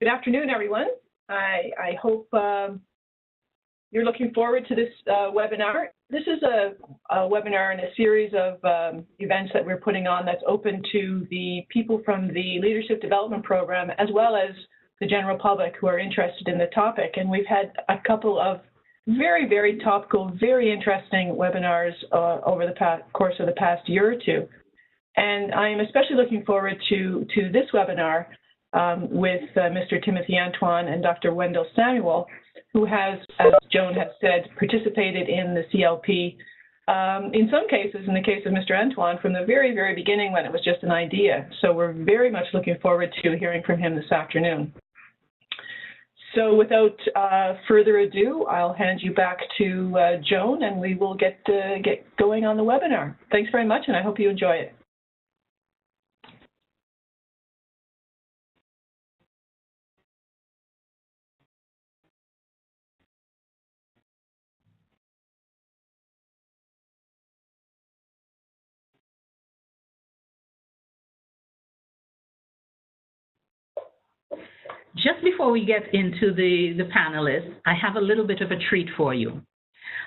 Good afternoon, everyone. I hope you're looking forward to this webinar. This is a webinar in a series of events that we're putting on that's open to the people from the Leadership Development Program, as well as the general public who are interested in the topic. And we've had a couple of very, very topical, very interesting webinars over the course of the past year or two. And I'm especially looking forward to this webinar with Mr. Timothy Antoine and Dr. Wendell Samuel, who has, as Joan has said, participated in the CLP, in some cases, in the case of Mr. Antoine, from the very, very beginning when it was just an idea. So we're very much looking forward to hearing from him this afternoon. So without further ado, I'll hand you back to Joan, and we will get going on the webinar. Thanks very much, and I hope you enjoy it. Just before we get into the panelists, I have a little bit of a treat for you.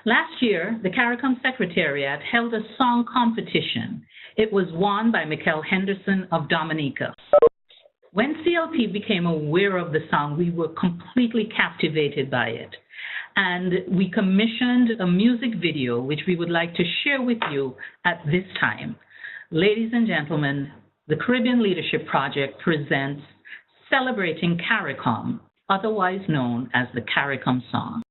Last year, the CARICOM Secretariat held a song competition. It was won by Mikkel Henderson of Dominica. When CLP became aware of the song, we were completely captivated by it. And we commissioned a music video, which we would like to share with you at this time. Ladies and gentlemen, the Caribbean Leadership Project presents Celebrating CARICOM, otherwise known as the CARICOM song.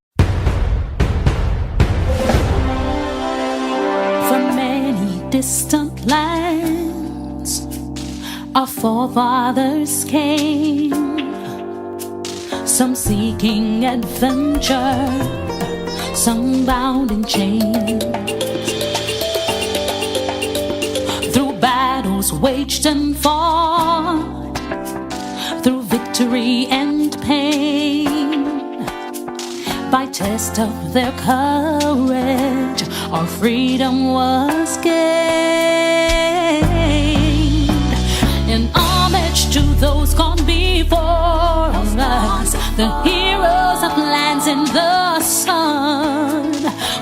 From many distant lands, our forefathers came, some seeking adventure, some bound in chains. Through battles waged and fought, through victory and pain, by test of their courage, our freedom was gained. In homage to those gone before us, the heroes of lands in the sun,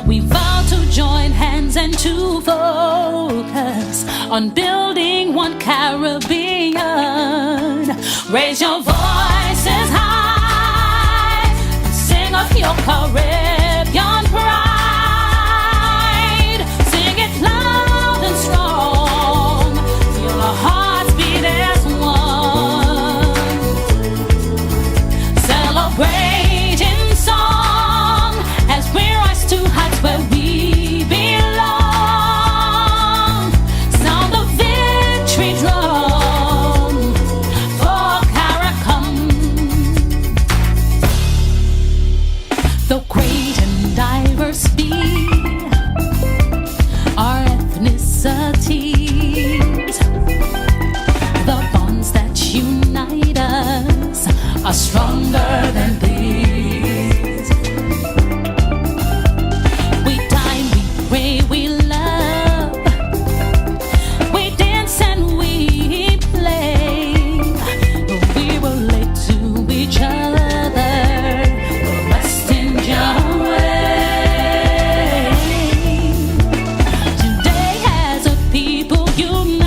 we vow to join hands and to focus on building one Caribbean. Raise your voices high and sing of your Caribbean pride. Sing it loud and strong, feel our hearts beat as one. Celebrate in song as we rise to heights where we belong. Sound the victory drum for CARICOM. Though great and diverse be our ethnicities, the bonds that unite us are stronger than these. We dine, we pray, we love, we dance and we play. We relate to each other, the West Indian way. Today as a people unite,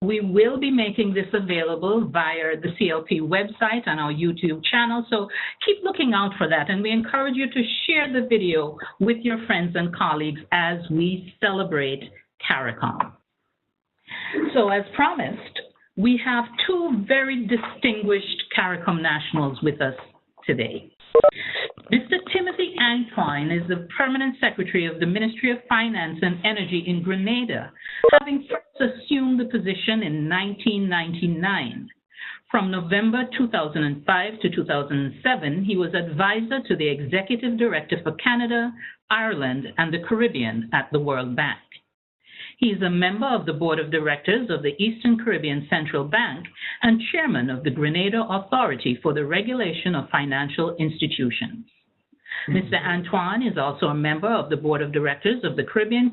We will be making this available via the CLP website and our YouTube channel, so keep looking out for that. And we encourage you to share the video with your friends and colleagues as we celebrate CARICOM. So as promised, we have two very distinguished CARICOM nationals with us today. Mr. Timothy Antoine is the Permanent Secretary of the Ministry of Finance and Energy in Grenada, having first assumed the position in 1999. From November 2005 to 2007, he was advisor to the Executive Director for Canada, Ireland, and the Caribbean at the World Bank. He is a member of the Board of Directors of the Eastern Caribbean Central Bank and chairman of the Grenada Authority for the Regulation of Financial Institutions. Mr. Antoine is also a member of the Board of Directors of the Caribbean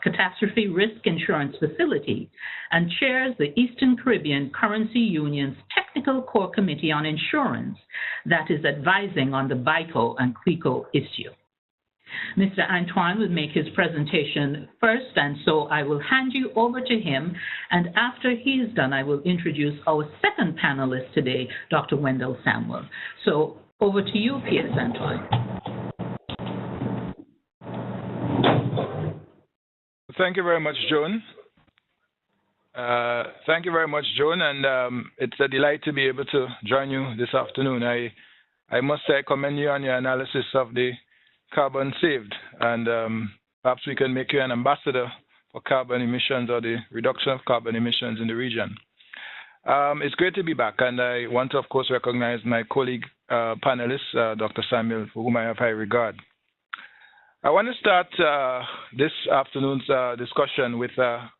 Catastrophe Risk Insurance Facility and chairs the Eastern Caribbean Currency Union's Technical Core Committee on Insurance that is advising on the BICO and CLICO issue. Mr. Antoine will make his presentation first, and so I will hand you over to him. And after he is done, I will introduce our second panelist today, Dr. Wendell Samuel. So over to you, P.S. Antoine. Thank you very much, Joan. Thank you very much, Joan, and it's a delight to be able to join you this afternoon. I must say I commend you on your analysis of the carbon saved, and perhaps we can make you an ambassador for carbon emissions or the reduction of carbon emissions in the region. It's great to be back, and I want to, of course, recognize my colleague panelist, Dr. Samuel, for whom I have high regard. I want to start this afternoon's discussion with a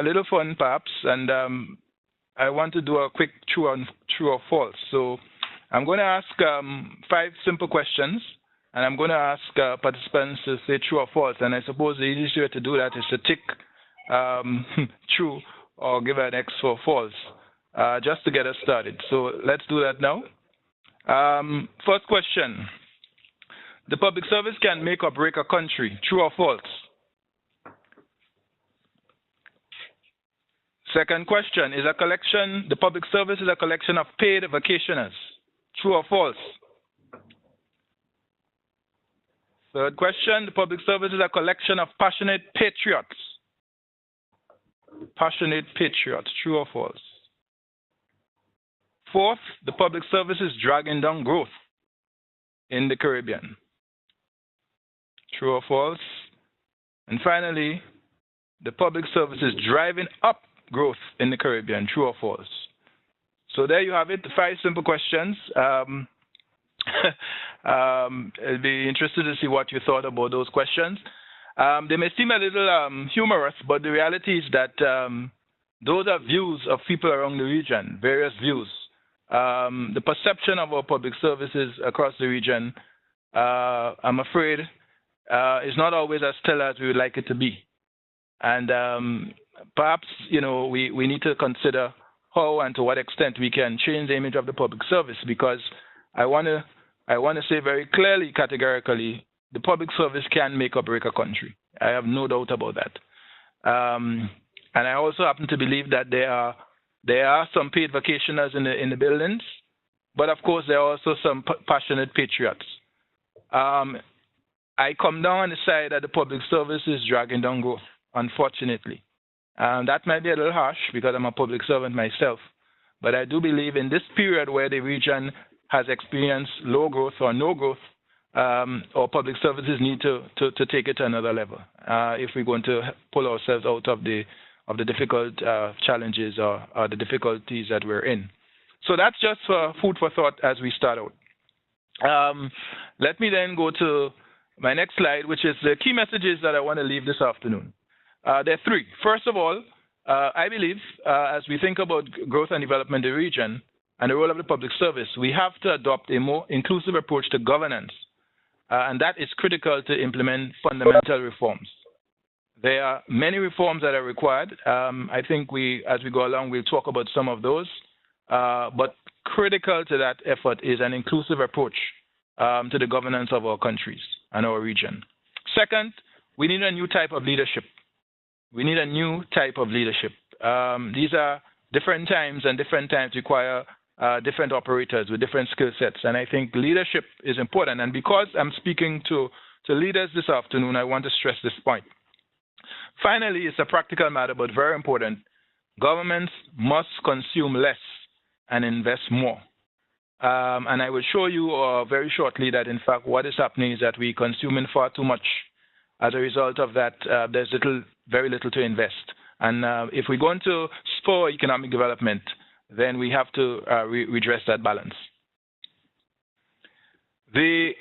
little fun, perhaps, and I want to do a quick true or false. So I'm going to ask 5 simple questions, and I'm going to ask participants to say true or false. And I suppose the easiest way to do that is to tick true or give an X for false, just to get us started. So let's do that now. First question. The public service can make or break a country. True or false? Second question. The public service is a collection of paid vacationers. True or false? Third question, the public service is a collection of passionate patriots. Passionate patriots, true or false? Fourth, the public service is dragging down growth in the Caribbean. True or false? And finally, the public service is driving up growth in the Caribbean. True or false? So there you have it, the 5 simple questions. I'd be interested to see what you thought about those questions. They may seem a little humorous, but the reality is that those are views of people around the region, various views. The perception of our public services across the region, I'm afraid, is not always as stellar as we would like it to be. And perhaps, we need to consider how and to what extent we can change the image of the public service, because I want to say very clearly, categorically, the public service can make or break a country. I have no doubt about that. And I also happen to believe that there are some paid vacationers in the buildings, but of course there are also some passionate patriots. I come down on the side that the public service is dragging down growth, unfortunately. That might be a little harsh because I'm a public servant myself, but I do believe in this period where the region has experienced low growth or no growth, our public services need to take it to another level if we're going to pull ourselves out of the difficult challenges or the difficulties that we're in. So that's just food for thought as we start out. Let me then go to my next slide, which is the key messages that I want to leave this afternoon. There are 3. First of all, I believe as we think about growth and development in the region and the role of the public service, we have to adopt a more inclusive approach to governance, and that is critical to implement fundamental reforms. There are many reforms that are required. I think as we go along, we'll talk about some of those, but critical to that effort is an inclusive approach to the governance of our countries and our region. Second, we need a new type of leadership. We need a new type of leadership. These are different times, and different times require different operators with different skill sets. And I think leadership is important. And because I'm speaking to leaders this afternoon, I want to stress this point. Finally, it's a practical matter, but very important. Governments must consume less and invest more. And I will show you very shortly that, in fact, what is happening is that we're consuming far too much. As a result of that, there's very little to invest. And if we're going to spur economic development, then we have to redress that balance. The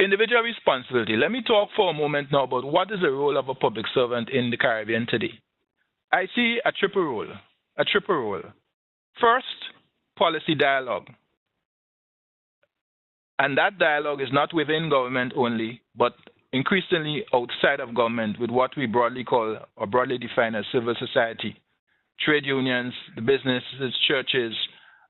individual responsibility. Let me talk for a moment now about what is the role of a public servant in the Caribbean today. I see a triple role. First, policy dialogue. And that dialogue is not within government only, but increasingly outside of government with what we broadly call or broadly define as civil society, trade unions, the businesses, churches,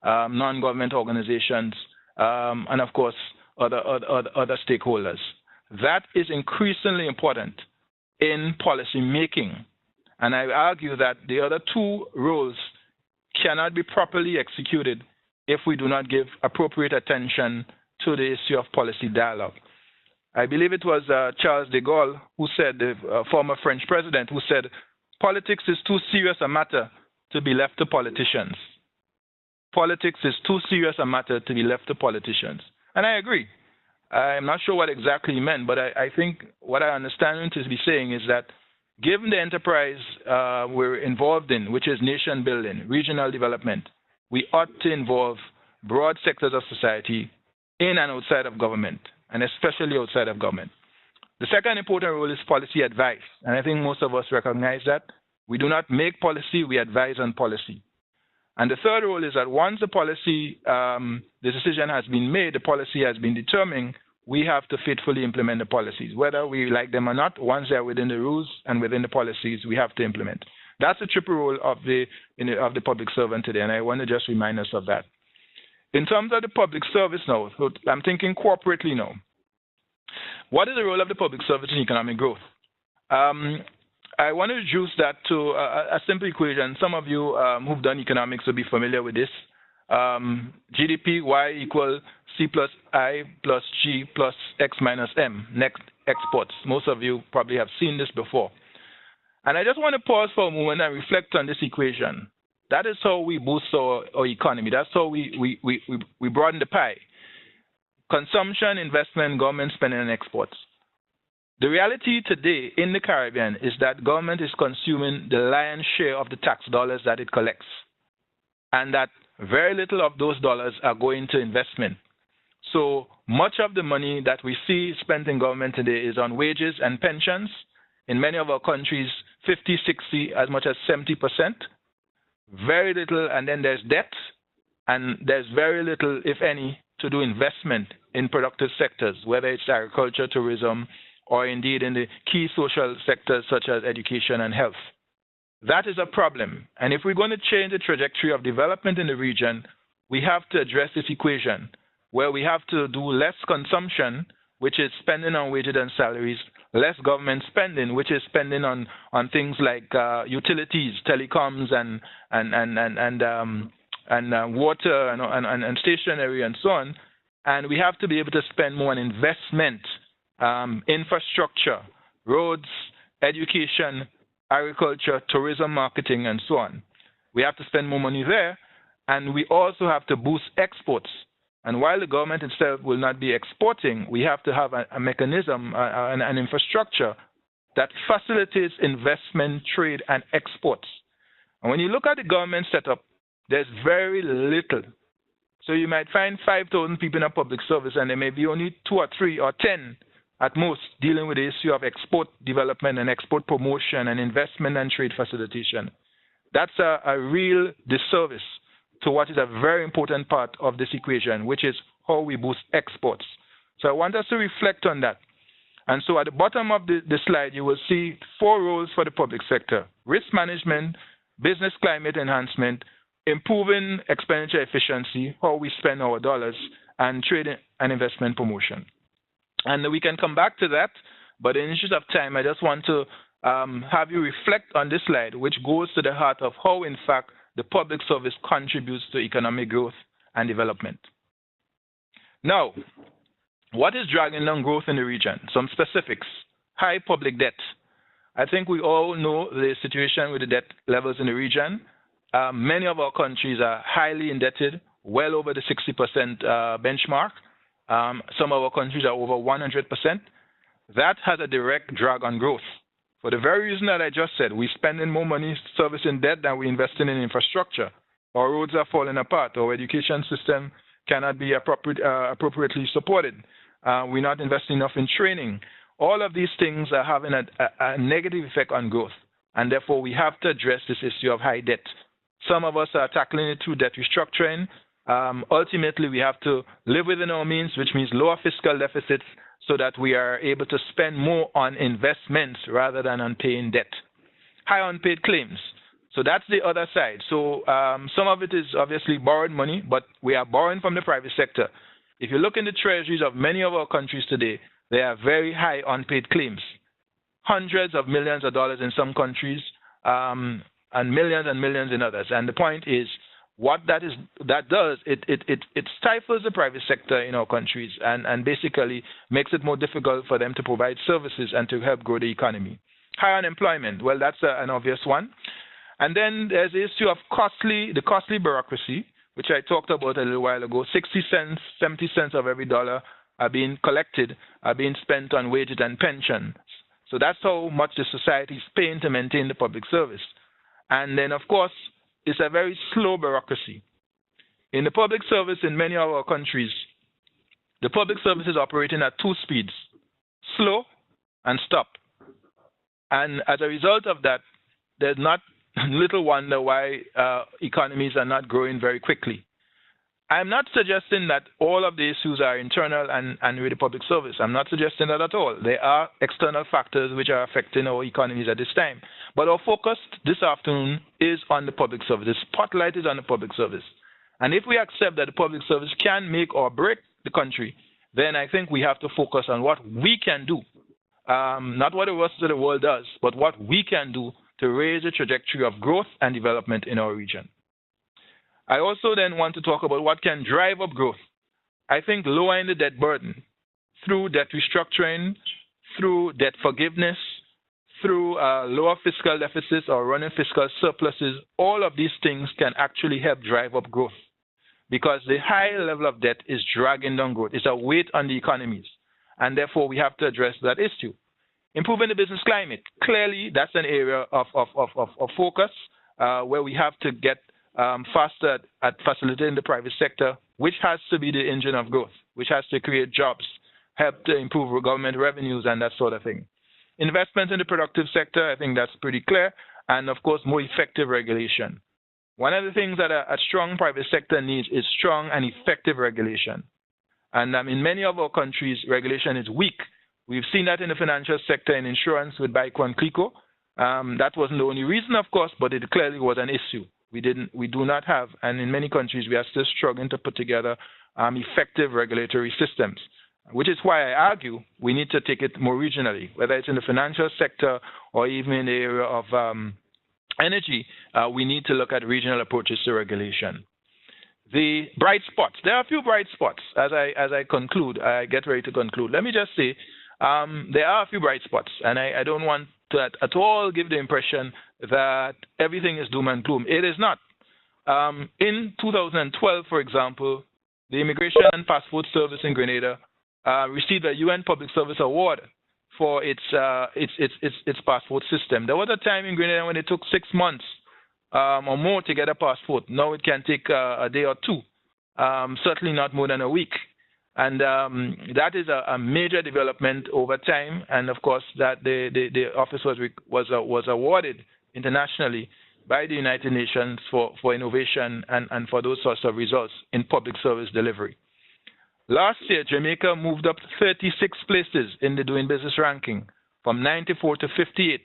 non-government organizations, and of course, other stakeholders. That is increasingly important in policy making. And I argue that the other two roles cannot be properly executed if we do not give appropriate attention to the issue of policy dialogue. I believe it was Charles de Gaulle who said, the former French president, who said, politics is too serious a matter to be left to politicians. Politics is too serious a matter to be left to politicians. And I agree. I'm not sure what exactly he meant, but I think what I understand him to be saying is that given the enterprise we're involved in, which is nation building, regional development, we ought to involve broad sectors of society in and outside of government, and especially outside of government. The second important role is policy advice, and I think most of us recognize that. We do not make policy, we advise on policy. And the third role is that once the policy, the decision has been made, the policy has been determined, we have to faithfully implement the policies. Whether we like them or not, once they are within the rules and within the policies, we have to implement. That's the triple role of the public servant today, and I want to just remind us of that. In terms of the public service now, so I'm thinking corporately now. What is the role of the public service in economic growth? I want to reduce that to a simple equation. Some of you who've done economics will be familiar with this. GDP, Y equals C plus I plus G plus X minus M, next exports. Most of you probably have seen this before. And I just want to pause for a moment and reflect on this equation. That is how we boost our economy. That's how we broaden the pie. Consumption, investment, government spending, and exports. The reality today in the Caribbean is that government is consuming the lion's share of the tax dollars that it collects, and that very little of those dollars are going to investment. So much of the money that we see spent in government today is on wages and pensions. In many of our countries, 50, 60, as much as 70%. Very little, and then there's debt, and there's very little, if any, to do investment in productive sectors, whether it's agriculture, tourism, or indeed in the key social sectors such as education and health. That is a problem. And if we're going to change the trajectory of development in the region, we have to address this equation where we have to do less consumption, which is spending on wages and salaries, less government spending, which is spending on things like utilities, telecoms, and water and stationery and so on. And we have to be able to spend more on investment, infrastructure, roads, education, agriculture, tourism, marketing, and so on. We have to spend more money there, and we also have to boost exports. And while the government itself will not be exporting, we have to have a mechanism, an infrastructure that facilitates investment, trade, and exports. And when you look at the government setup, there's very little. So you might find 5,000 people in a public service, and there may be only 2 or 3 or 10 at most dealing with the issue of export development and export promotion and investment and trade facilitation. That's a real disservice to what is a very important part of this equation, which is how we boost exports. So I want us to reflect on that. And so at the bottom of the slide, you will see 4 roles for the public sector: risk management, business climate enhancement, improving expenditure efficiency, how we spend our dollars, and trade and investment promotion. And we can come back to that, but in the interest of time, I just want to have you reflect on this slide, which goes to the heart of how, in fact, the public service contributes to economic growth and development. Now, what is dragging down growth in the region? Some specifics. High public debt. I think we all know the situation with the debt levels in the region. Many of our countries are highly indebted, well over the 60% benchmark. Some of our countries are over 100%. That has a direct drag on growth. For the very reason that I just said, we're spending more money servicing debt than we're investing in infrastructure. Our roads are falling apart. Our education system cannot be appropriately supported. We're not investing enough in training. All of these things are having a negative effect on growth, and therefore we have to address this issue of high debt. Some of us are tackling it through debt restructuring. Ultimately, we have to live within our means, which means lower fiscal deficits, so that we are able to spend more on investments rather than on paying debt. High unpaid claims. So that's the other side. So some of it is obviously borrowed money, but we are borrowing from the private sector. If you look in the treasuries of many of our countries today, there are very high unpaid claims, hundreds of millions of dollars in some countries, and millions in others. And the point is, what that does, it stifles the private sector in our countries and basically makes it more difficult for them to provide services and to help grow the economy. High unemployment, well, that's an obvious one. And then there's the issue of the costly bureaucracy, which I talked about a little while ago. 60 cents, 70 cents of every dollar are being collected, are being spent on wages and pensions. So that's how much the society is paying to maintain the public service. And then, of course, it's a very slow bureaucracy. In the public service in many of our countries, the public service is operating at two speeds, slow and stop. And as a result of that, there's not little wonder why economies are not growing very quickly. I'm not suggesting that all of the issues are internal and with the public service. I'm not suggesting that at all. There are external factors which are affecting our economies at this time. But our focus this afternoon is on the public service. The spotlight is on the public service. And if we accept that the public service can make or break the country, then I think we have to focus on what we can do. Not what the rest of the world does, but what we can do to raise the trajectory of growth and development in our region. I also then want to talk about what can drive up growth. I think lowering the debt burden through debt restructuring, through debt forgiveness, through lower fiscal deficits or running fiscal surpluses, all of these things can actually help drive up growth because the high level of debt is dragging down growth. It's a weight on the economies, and therefore we have to address that issue. Improving the business climate. Clearly, that's an area of focus where we have to get faster at facilitating the private sector, which has to be the engine of growth, which has to create jobs, help to improve government revenues and that sort of thing. Investment in the productive sector, I think that's pretty clear, and of course, more effective regulation. One of the things that a strong private sector needs is strong and effective regulation. And in many of our countries, regulation is weak. We've seen that in the financial sector and insurance with BICO and CLICO. That wasn't the only reason, of course, but it clearly was an issue. We do not have, and in many countries, we are still struggling to put together effective regulatory systems, which is why I argue we need to take it more regionally, whether it's in the financial sector or even in the area of energy, we need to look at regional approaches to regulation. The bright spots. There are a few bright spots as I conclude. I get ready to conclude. Let me just say there are a few bright spots, and I don't want to at all give the impression that everything is doom and gloom. It is not. In 2012, for example, the Immigration and Passport Service in Grenada received a UN Public Service Award for its passport system. There was a time in Grenada when it took 6 months or more to get a passport. Now it can take a day or two, certainly not more than a week. And that is a major development over time. And of course, that the office was awarded internationally by the United Nations for innovation and for those sorts of results in public service delivery. Last year, Jamaica moved up 36 places in the Doing Business ranking from 94 to 58.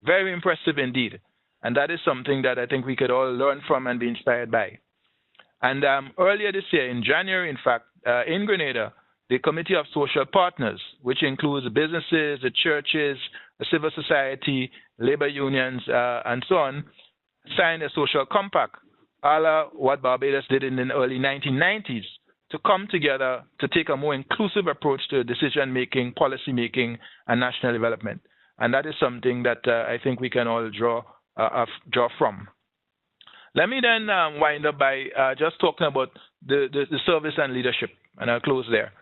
Very impressive indeed. And that is something that I think we could all learn from and be inspired by. And earlier this year, in January, in fact, in Grenada, the Committee of Social Partners, which includes the businesses, the churches, civil society, labor unions, and so on, signed a social compact, a la what Barbados did in the early 1990s, to come together to take a more inclusive approach to decision-making, policy-making, and national development. And that is something that I think we can all draw from. Let me then wind up by just talking about the service and leadership, and I'll close there.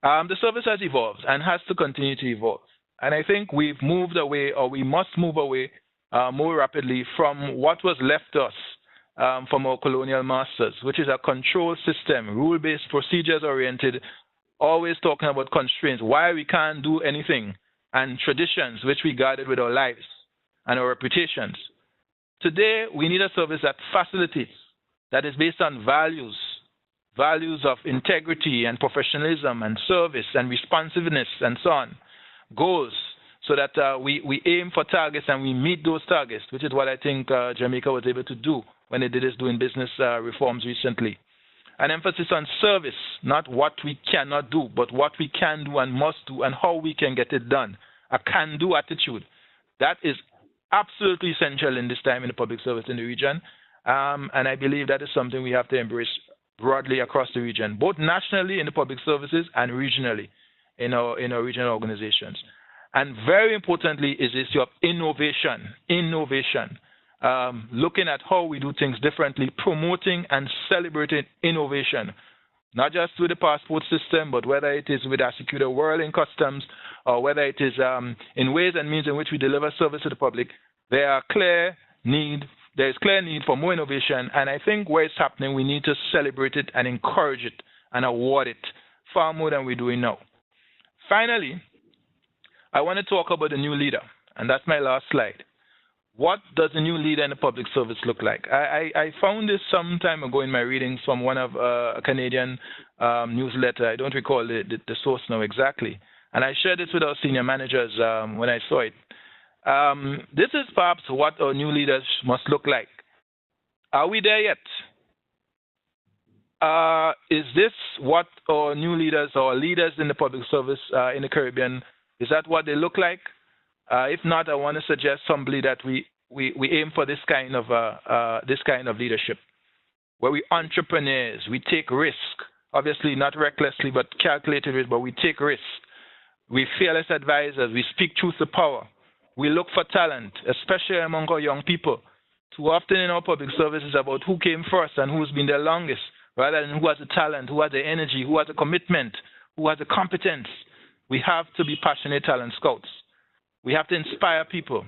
The service has evolved and has to continue to evolve. And I think we've moved away, or we must move away more rapidly from what was left us from our colonial masters, which is a control system, rule-based, procedures-oriented, always talking about constraints, why we can't do anything, and traditions which we guarded with our lives and our reputations. Today, we need a service that facilitates, that is based on values of integrity and professionalism and service and responsiveness and so on, goals, so that we aim for targets and we meet those targets, which is what I think Jamaica was able to do when they did its doing business reforms recently. An emphasis on service, not what we cannot do, but what we can do and must do and how we can get it done. A can-do attitude. That is absolutely essential in this time in the public service in the region. And I believe that is something we have to embrace broadly across the region, both nationally in the public services and regionally in our regional organizations. And very importantly is this issue of innovation. Looking at how we do things differently, promoting and celebrating innovation, not just through the passport system, but whether it is with our Secure World in customs, or whether it is in ways and means in which we deliver service to the public. There is clear need for more innovation, and I think where it's happening, we need to celebrate it and encourage it and award it far more than we're doing now. Finally, I want to talk about the new leader, and that's my last slide. What does a new leader in the public service look like? I found this some time ago in my readings from one of a Canadian newsletter. I don't recall the source now exactly. And I shared this with our senior managers when I saw it. This is perhaps what our new leaders must look like. Are we there yet? Is this what our new leaders or leaders in the public service in the Caribbean, is that what they look like? If not, I want to suggest humbly that we aim for this kind of leadership, where we entrepreneurs, we take risk, obviously not recklessly, but calculated risk, but we take risk. We fearless advisors, we speak truth to power. We look for talent, especially among our young people. Too often in our public service is about who came first and who's been there longest, rather than who has the talent, who has the energy, who has the commitment, who has the competence. We have to be passionate talent scouts. We have to inspire people.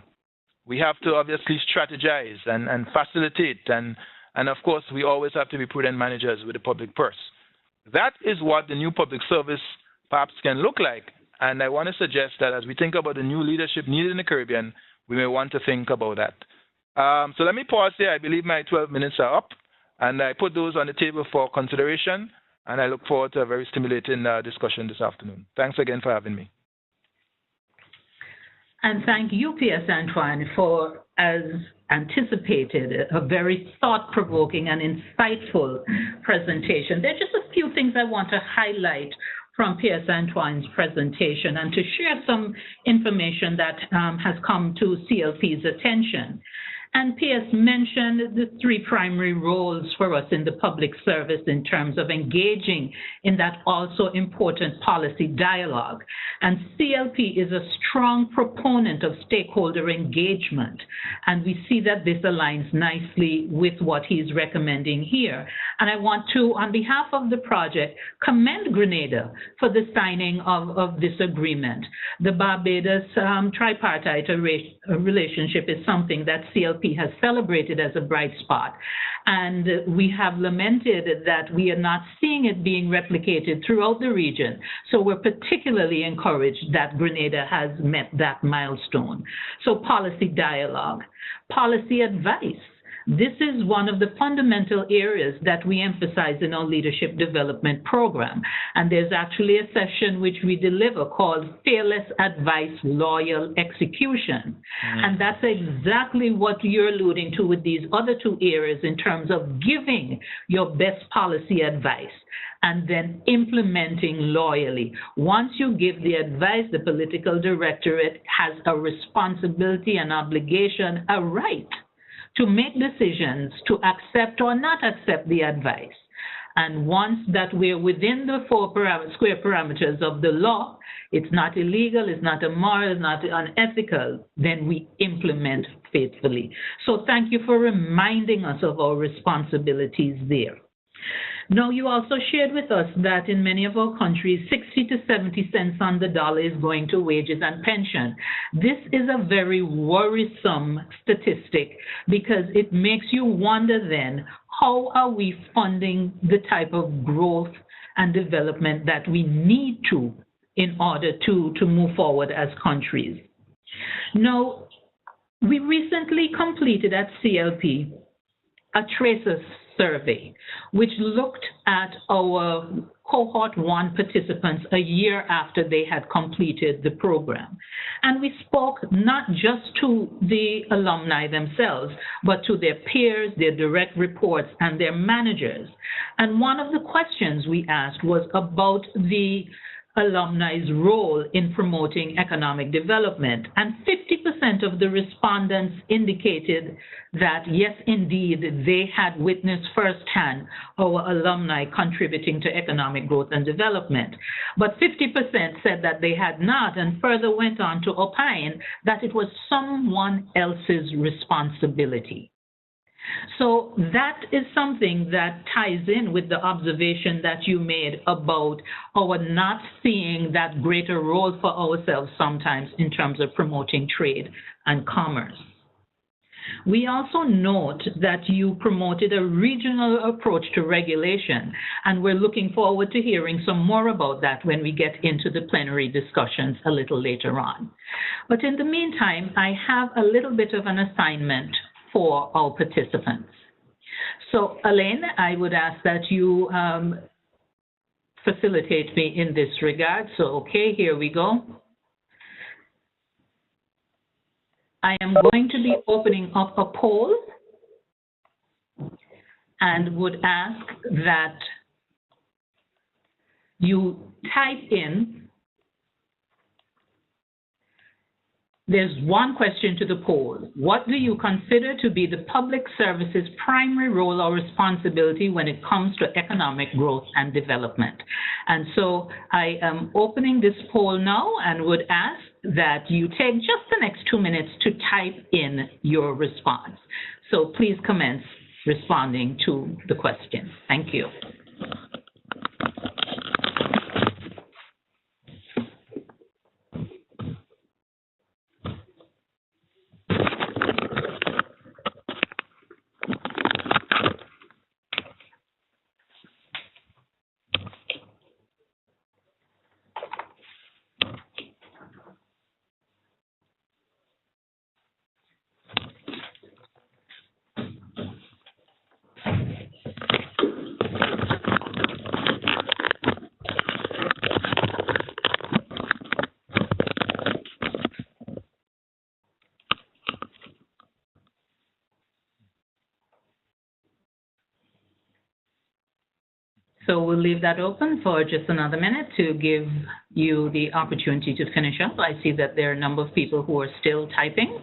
We have to obviously strategize and facilitate. And of course, we always have to be prudent managers with the public purse. That is what the new public service perhaps can look like. And I want to suggest that as we think about the new leadership needed in the Caribbean, we may want to think about that. So let me pause there. I believe my 12 minutes are up. And I put those on the table for consideration. And I look forward to a very stimulating discussion this afternoon. Thanks again for having me. And thank you, P.S. Antoine, for, as anticipated, a very thought-provoking and insightful presentation. There are just a few things I want to highlight from P.S. Antoine's presentation and to share some information that has come to CLP's attention. And P.S. mentioned the three primary roles for us in the public service in terms of engaging in that also important policy dialogue. And CLP is a strong proponent of stakeholder engagement. And we see that this aligns nicely with what he's recommending here. And I want to, on behalf of the project, commend Grenada for the signing of this agreement. The Barbados tripartite relationship is something that CLP has celebrated as a bright spot. And we have lamented that we are not seeing it being replicated throughout the region. So we're particularly encouraged that Grenada has met that milestone. So policy dialogue, policy advice. This is one of the fundamental areas that we emphasize in our leadership development program. And there's actually a session which we deliver called Fearless Advice, Loyal Execution. And that's exactly what you're alluding to with these other two areas in terms of giving your best policy advice and then implementing loyally. Once you give the advice, the political directorate has a responsibility, an obligation, a right to make decisions to accept or not accept the advice. And once that we're within the square parameters of the law, it's not illegal, it's not immoral, it's not unethical, then we implement faithfully. So thank you for reminding us of our responsibilities there. Now, you also shared with us that in many of our countries, 60 to 70 cents on the dollar is going to wages and pension. This is a very worrisome statistic because it makes you wonder then, how are we funding the type of growth and development that we need to in order to move forward as countries? Now, we recently completed at CLP a Tracer survey, which looked at our cohort 1 participants a year after they had completed the program. And we spoke not just to the alumni themselves, but to their peers, their direct reports, and their managers. And one of the questions we asked was about the alumni's role in promoting economic development. And 50% of the respondents indicated that, yes, indeed, they had witnessed firsthand our alumni contributing to economic growth and development. But 50% said that they had not, and further went on to opine that it was someone else's responsibility. So that is something that ties in with the observation that you made about our not seeing that greater role for ourselves sometimes in terms of promoting trade and commerce. We also note that you promoted a regional approach to regulation, and we're looking forward to hearing some more about that when we get into the plenary discussions a little later on. But in the meantime, I have a little bit of an assignment for our participants. So, Elaine, I would ask that you facilitate me in this regard. So, okay, here we go. I am going to be opening up a poll and would ask that you type in. There's one question to the poll. What do you consider to be the public service's primary role or responsibility when it comes to economic growth and development? And so I am opening this poll now and would ask that you take just the next 2 minutes to type in your response. So please commence responding to the question. Thank you. So we'll leave that open for just another minute to give you the opportunity to finish up. I see that there are a number of people who are still typing.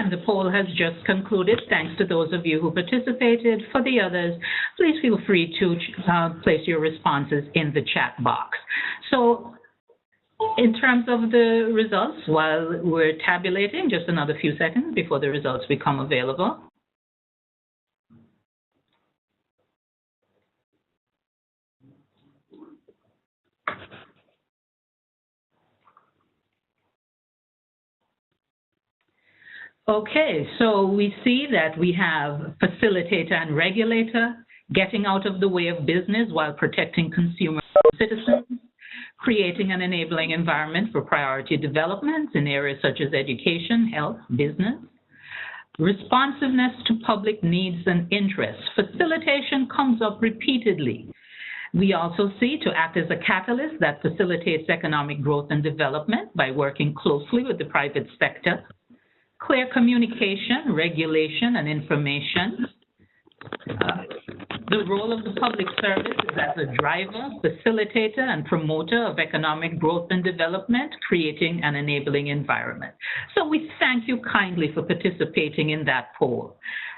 And the poll has just concluded. Thanks to those of you who participated. For the others, please feel free to place your responses in the chat box. So in terms of the results, while we're tabulating, just another few seconds before the results become available. Okay, so we see that we have facilitator and regulator, getting out of the way of business while protecting consumers and citizens, creating an enabling environment for priority developments in areas such as education, health, business, responsiveness to public needs and interests. Facilitation comes up repeatedly. We also see to act as a catalyst that facilitates economic growth and development by working closely with the private sector. Clear communication, regulation, and information. The role of the public service is as a driver, facilitator, and promoter of economic growth and development, creating an enabling environment. So we thank you kindly for participating in that poll.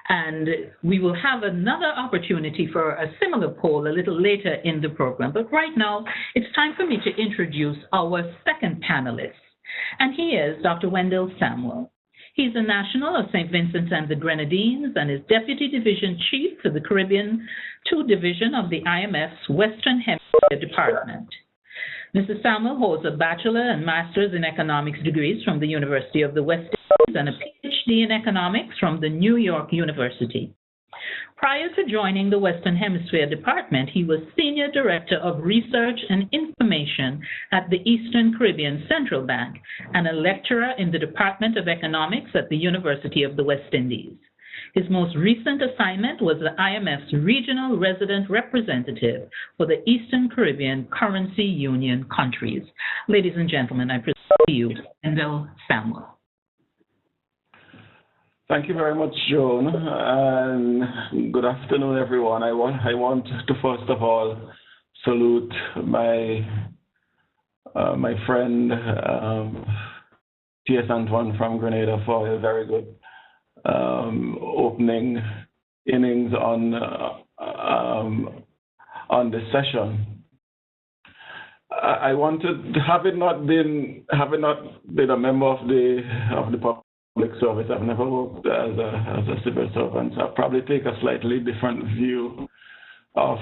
And we will have another opportunity for a similar poll a little later in the program. But right now, it's time for me to introduce our second panelist. And he is Dr. Wendell Samuel. He's a national of St. Vincent and the Grenadines and is Deputy Division Chief for the Caribbean II Division of the IMF's Western Hemisphere Department. Mr. Samuel holds a bachelor and master's in economics degrees from the University of the West Indies and a PhD in economics from the New York University. Prior to joining the Western Hemisphere Department, he was Senior Director of Research and Information at the Eastern Caribbean Central Bank and a lecturer in the Department of Economics at the University of the West Indies. His most recent assignment was the IMF's Regional Resident Representative for the Eastern Caribbean Currency Union countries. Ladies and gentlemen, I present to you Wendell Samuel. Thank you very much, Joan, and good afternoon, everyone. I want to first of all salute my friend T.S. Antoine from Grenada for a very good opening innings on this session. I wanted, having not been a member of the public service, I've never worked as a civil servant, so I'll probably take a slightly different view of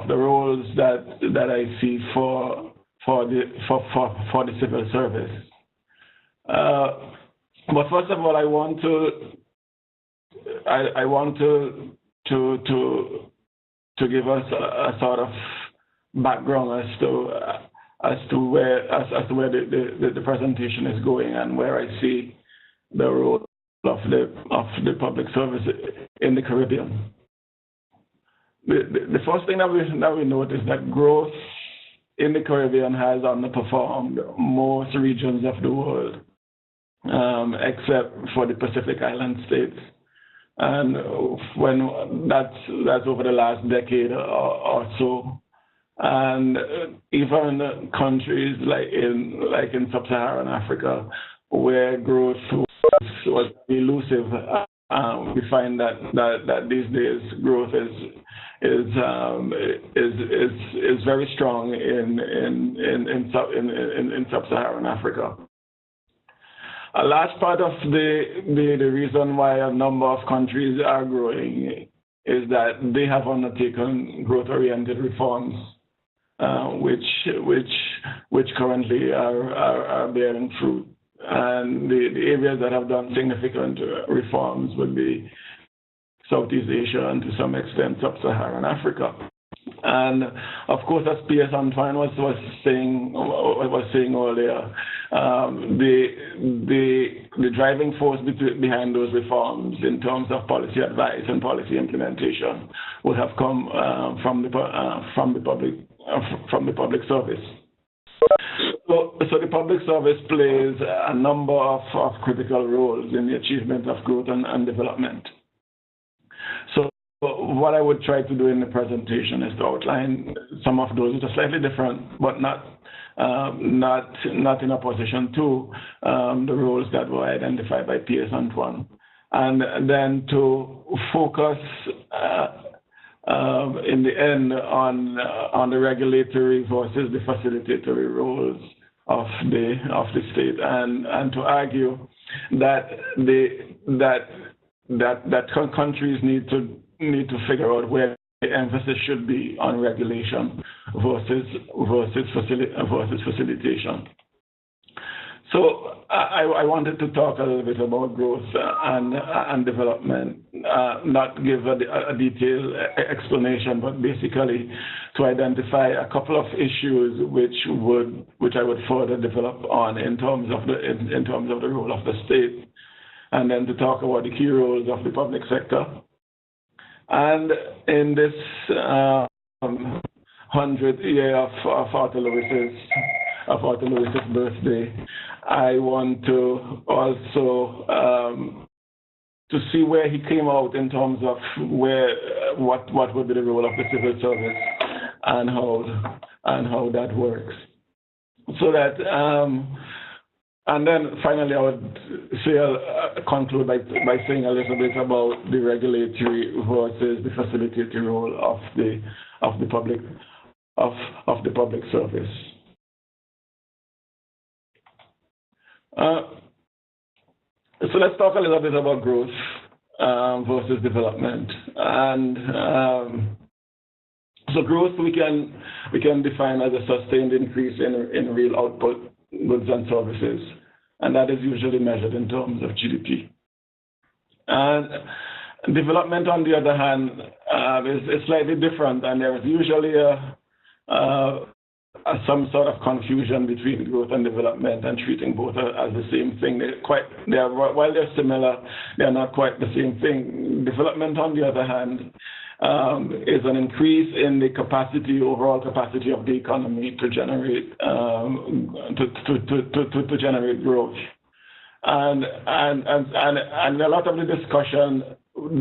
the roles that I see for the civil service. But first of all, I want to give us a sort of background as to where the presentation is going and where I see the role of the public service in the Caribbean. The first thing that we notice that growth in the Caribbean has underperformed most regions of the world, except for the Pacific Island states, and when that's over the last decade or so. And even countries like in sub-Saharan Africa, where growth was elusive, we find that these days growth is very strong in sub-Saharan Africa. A large part of the reason why a number of countries are growing is that they have undertaken growth-oriented reforms, which currently are bearing fruit. And the areas that have done significant reforms would be Southeast Asia and to some extent sub-Saharan Africa. And of course, as P.S. Antoine was saying earlier, the driving force behind those reforms in terms of policy advice and policy implementation would have come from the public service. So the public service plays a number of critical roles in the achievement of growth and development. So what I would try to do in the presentation is to outline some of those, which are slightly different, but not not in opposition to the roles that were identified by P.S. Antoine, and then to focus in the end on the regulatory versus the facilitatory roles of the state, and to argue that countries need to figure out where the emphasis should be on regulation versus facilitation. So I wanted to talk a little bit about growth and development, not give a detailed explanation, but basically to identify a couple of issues which I would further develop on in terms of the role of the state, and then to talk about the key roles of the public sector. And in this 100th year of Arthur Lewis's birthday, I want to also to see where he came out in terms of what would be the role of the civil service and how that works. So that and then finally I would conclude by saying a little bit about the regulatory versus the facilitating role of the public service. So let's talk a little bit about growth versus development. And so growth we can define as a sustained increase in real output, goods and services, and that is usually measured in terms of GDP. And development, on the other hand, is slightly different, and there is usually some sort of confusion between growth and development, and treating both as the same thing. While they're similar, they're not quite the same thing. Development, on the other hand, is an increase in the overall capacity of the economy to generate to generate growth. And a lot of the discussion,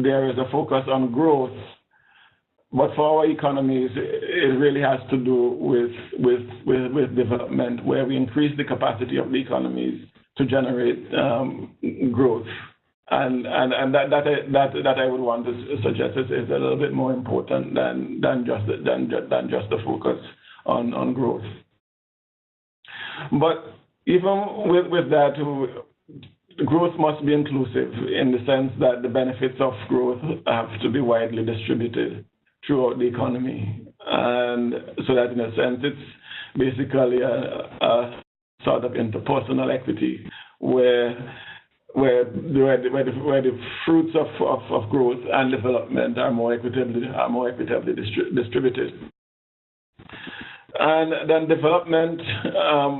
there is a focus on growth, but for our economies, it really has to do with development, where we increase the capacity of the economies to generate growth. And that I would want to suggest is a little bit more important than just the focus on growth. But even with that, growth must be inclusive in the sense that the benefits of growth have to be widely distributed throughout the economy, and so that in a sense it's basically a sort of interpersonal equity where the fruits of growth and development are more equitably distributed. And then development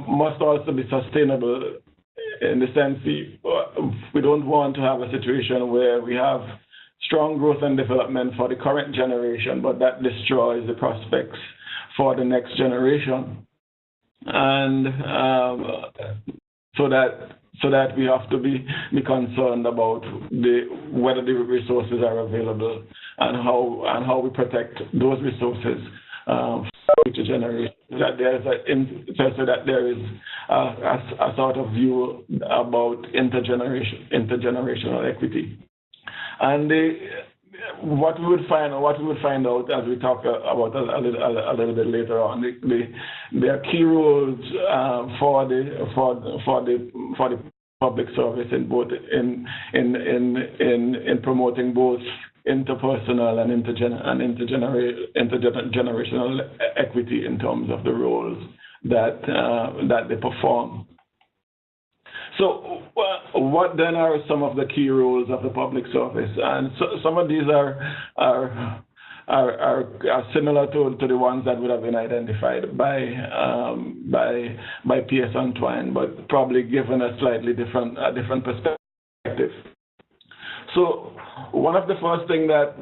must also be sustainable, in the sense we don't want to have a situation where we have strong growth and development for the current generation, but that destroys the prospects for the next generation. And so that we have to be concerned about whether the resources are available and how we protect those resources for future generations. That there is a sort of view about intergenerational equity. And what we would find out as we talk about a little bit later on, there are key roles for the public service in both in promoting both interpersonal and intergenerational equity in terms of the roles that they perform. So, what then are some of the key roles of the public service? And so, some of these are similar to the ones that would have been identified by P.S. Antoine, but probably given a slightly different perspective. So, one of the first thing that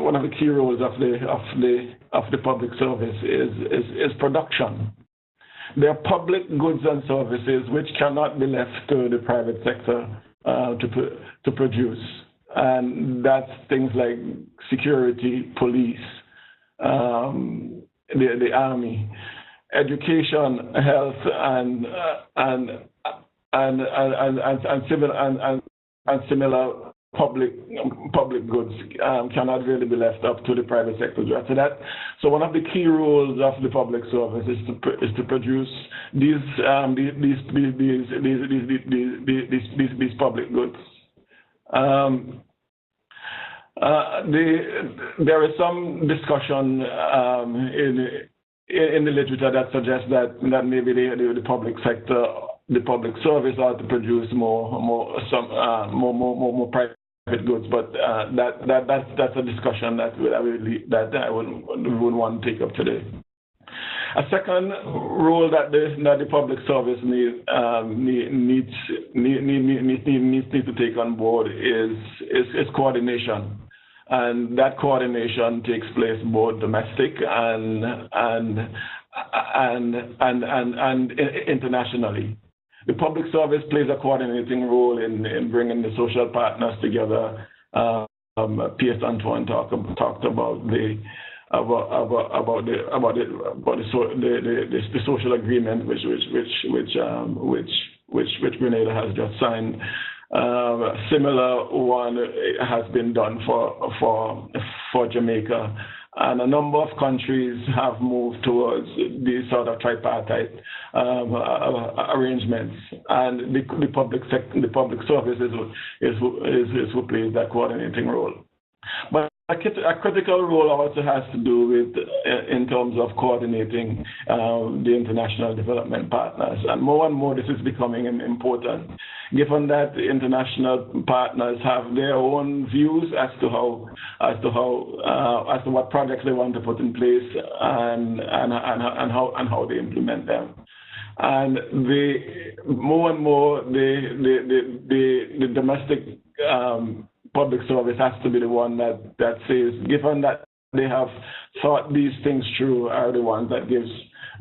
one of the key roles of the public service is production. There are public goods and services which cannot be left to the private sector to produce, and that's things like security, police, the army. education, health, and similar public goods cannot really be left up to the private sector. So one of the key roles of the public service is to produce these public goods. There is some discussion in the literature that suggests that maybe the public sector, the public service, ought to produce more private goods, but that's a discussion that I wouldn't want to take up today. A second role that the public service needs to take on board is coordination, and that coordination takes place both domestic and internationally. The public service plays a coordinating role in bringing the social partners together. P.S. Antoine talked about the social agreement which Grenada has just signed. Similar one has been done for Jamaica, and a number of countries have moved towards these sort of tripartite arrangements, and the public service is who plays that coordinating role. But a critical role also has to do with, in terms of coordinating the international development partners, and more this is becoming important, given that the international partners have their own views as to what projects they want to put in place and how they implement them. And the domestic public service has to be the one that says, given that they have thought these things through, are the ones that gives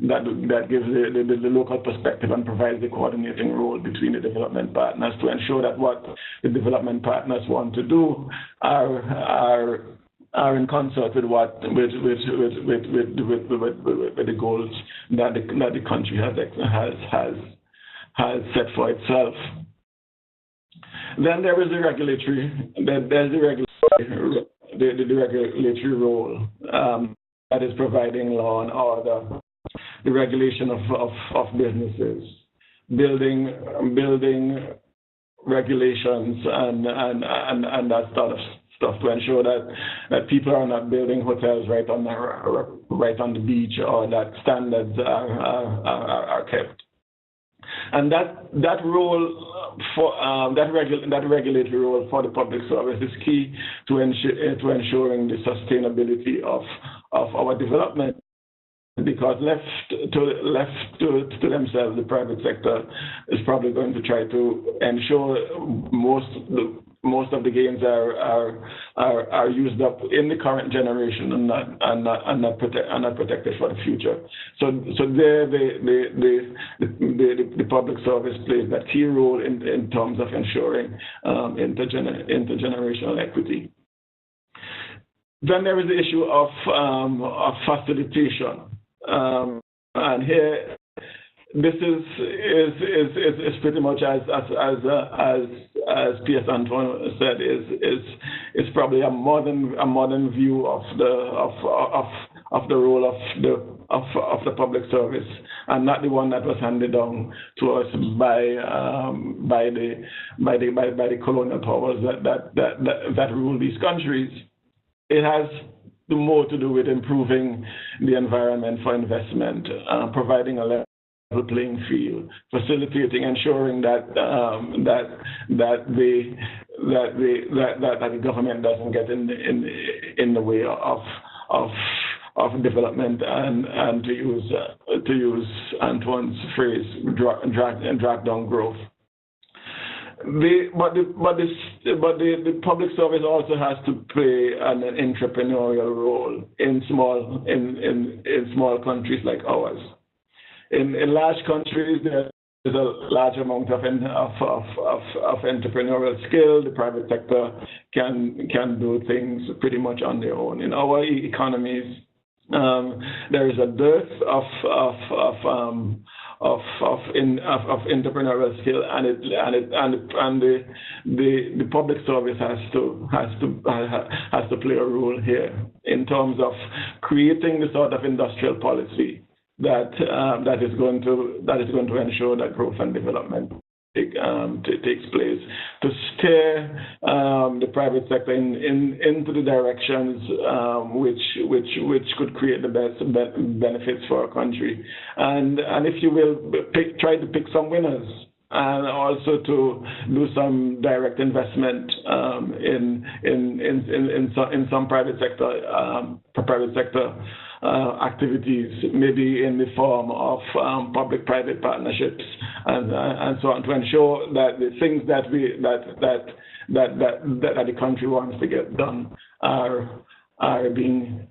the local perspective and provides the coordinating role between the development partners to ensure that what the development partners want to do are in concert with the goals that the country has set for itself. Then there is the regulatory role that is providing law and order, the regulation of businesses, building regulations and that sort of stuff to ensure that people are not building hotels right on the beach, or that standards are kept. And that role for that regulatory role for the public service is key to ensuring the sustainability of our development, because left to themselves, the private sector is probably going to try to ensure most of the gains are used up in the current generation and not protected for the future. So there the public service plays that key role in terms of ensuring intergenerational equity. Then there is the issue of facilitation, and here this is pretty much as P.S. Antoine said, is probably a modern view of the role of the public service, and not the one that was handed down to us by the colonial powers that rule these countries. It has more to do with improving the environment for investment, providing a level playing field, facilitating, ensuring that the government doesn't get in the way of development and to use Antoine's phrase, drag down growth. The public service also has to play an entrepreneurial role in small countries like ours. In large countries, there is a large amount of entrepreneurial skill. The private sector can do things pretty much on their own. In our economies, There is a dearth of entrepreneurial skill, and the public service has to play a role here in terms of creating the sort of industrial policy that is going to ensure that growth and development takes place, to steer the private sector into the directions which could create the best benefits for our country, and if you will, try to pick some winners, and also to do some direct investment in some private sector activities, maybe in the form of public-private partnerships, and so on, to ensure that the things that the country wants to get done are being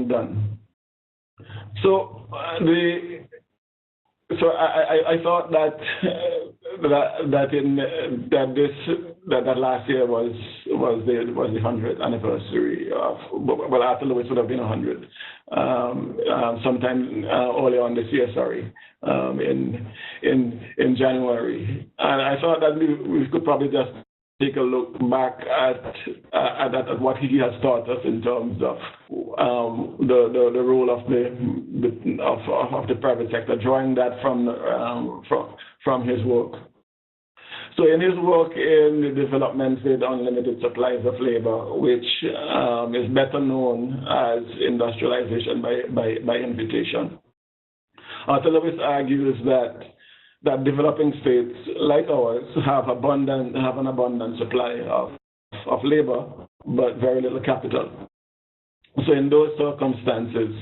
done. So I thought that last year was the 100th anniversary of, well, after Louis would have been 100, sometime early on this year, in January, and I thought that we could probably just take a look back at what he has taught us in terms of the role of the private sector, drawing that from his work. So in his work in the development with unlimited supplies of labor, which is better known as industrialization by invitation, Arthur Lewis argues that developing states like ours have an abundant supply of labor, but very little capital. So in those circumstances,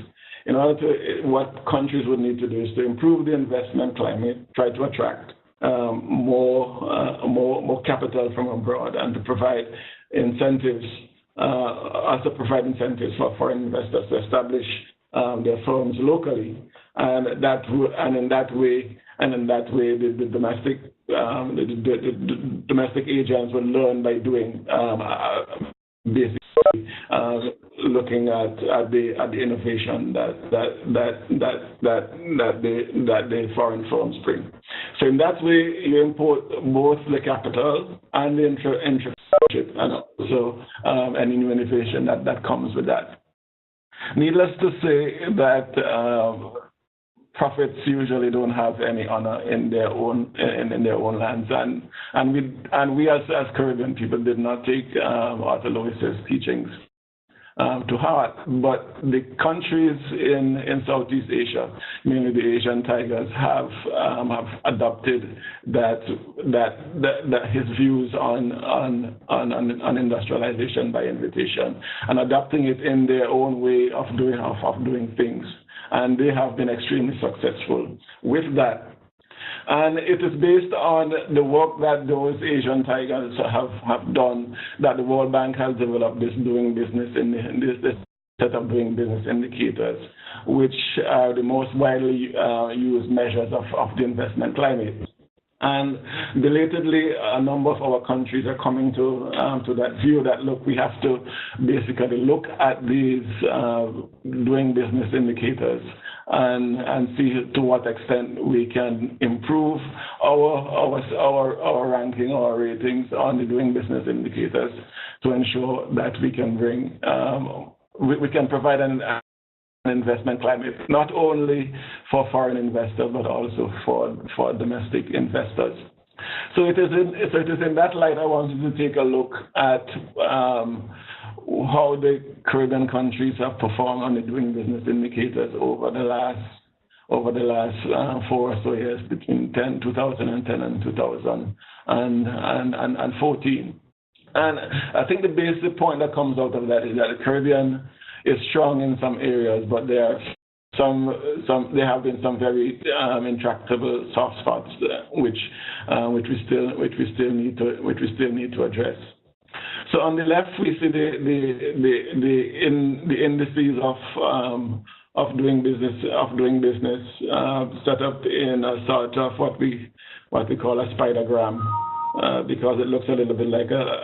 what countries would need to do is to improve the investment climate, try to attract more capital from abroad, and to provide incentives, provide incentives for foreign investors to establish their firms locally, and in that way, the domestic agents will learn by doing, basically looking at the innovation that the foreign firms bring. So in that way, you import both the capital and the entrepreneurship, and also any new innovation that comes with that. Needless to say that prophets usually don't have any honor in their own lands, and we as Caribbean people did not take Arthur Lewis's teachings to heart. But the countries in Southeast Asia, mainly the Asian tigers, have adopted that his views on industrialization by invitation, and adopting it in their own way of doing things. And they have been extremely successful with that. And it is based on the work that those Asian tigers have done that the World Bank has developed this set of doing business indicators, which are the most widely used measures of the investment climate. And belatedly, a number of our countries are coming to that view that, look, we have to basically look at these doing business indicators and see to what extent we can improve our ranking, our ratings on the doing business indicators, to ensure that we can we can provide an investment climate, not only for foreign investors, but also for domestic investors. So it is in that light I wanted to take a look at how the Caribbean countries have performed on the doing business indicators over the last 4 or so years, between 2010 and 2014. And I think the basic point that comes out of that is that the Caribbean is strong in some areas, but there have been some very intractable soft spots which we still need to address. So on the left, we see the indices of doing business set up in a sort of what we call a spidergram, because it looks a little bit like a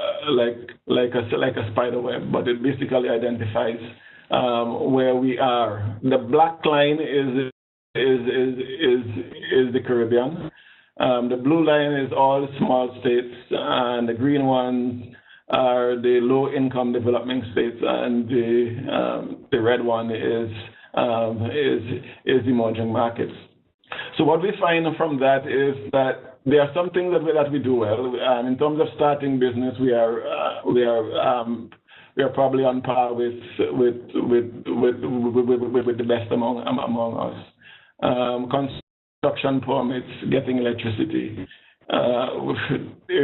spider web, but it basically identifies where we are. The black line is the Caribbean. The blue line is all small states, and the green ones are the low-income developing states, and the red one is emerging markets. So what we find from that is that there are some things that we do well. In terms of starting business, we are probably on par with the best among us. Construction permits, getting electricity,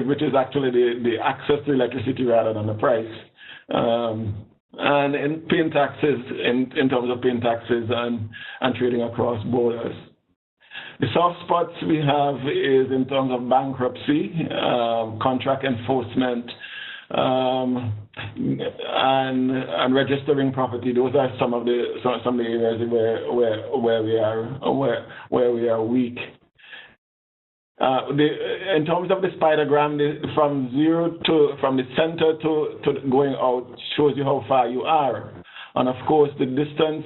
which is actually the access to electricity rather than the price. And in paying taxes, in terms of paying taxes and trading across borders. The soft spots we have is in terms of bankruptcy, contract enforcement, and registering property. Those are some of the areas where we are weak. In terms of the spidergram, from the center to going out shows you how far you are, and of course the distance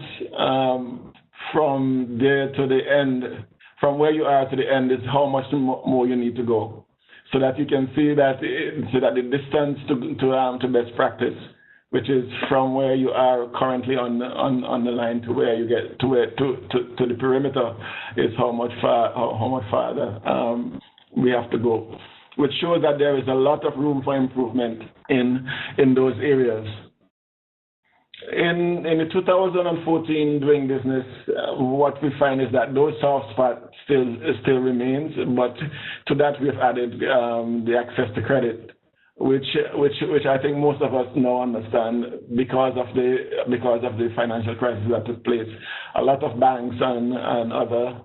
from there to the end, from where you are to the end, is how much more you need to go, so that you can see that the distance to best practice, which is from where you are currently on the line to where you get to the perimeter, is how much farther we have to go, which shows that there is a lot of room for improvement in those areas. In 2014 doing business, what we find is that those soft spots still remains, but to that we've added the access to credit, which I think most of us now understand because of the financial crisis that took place. A lot of banks and other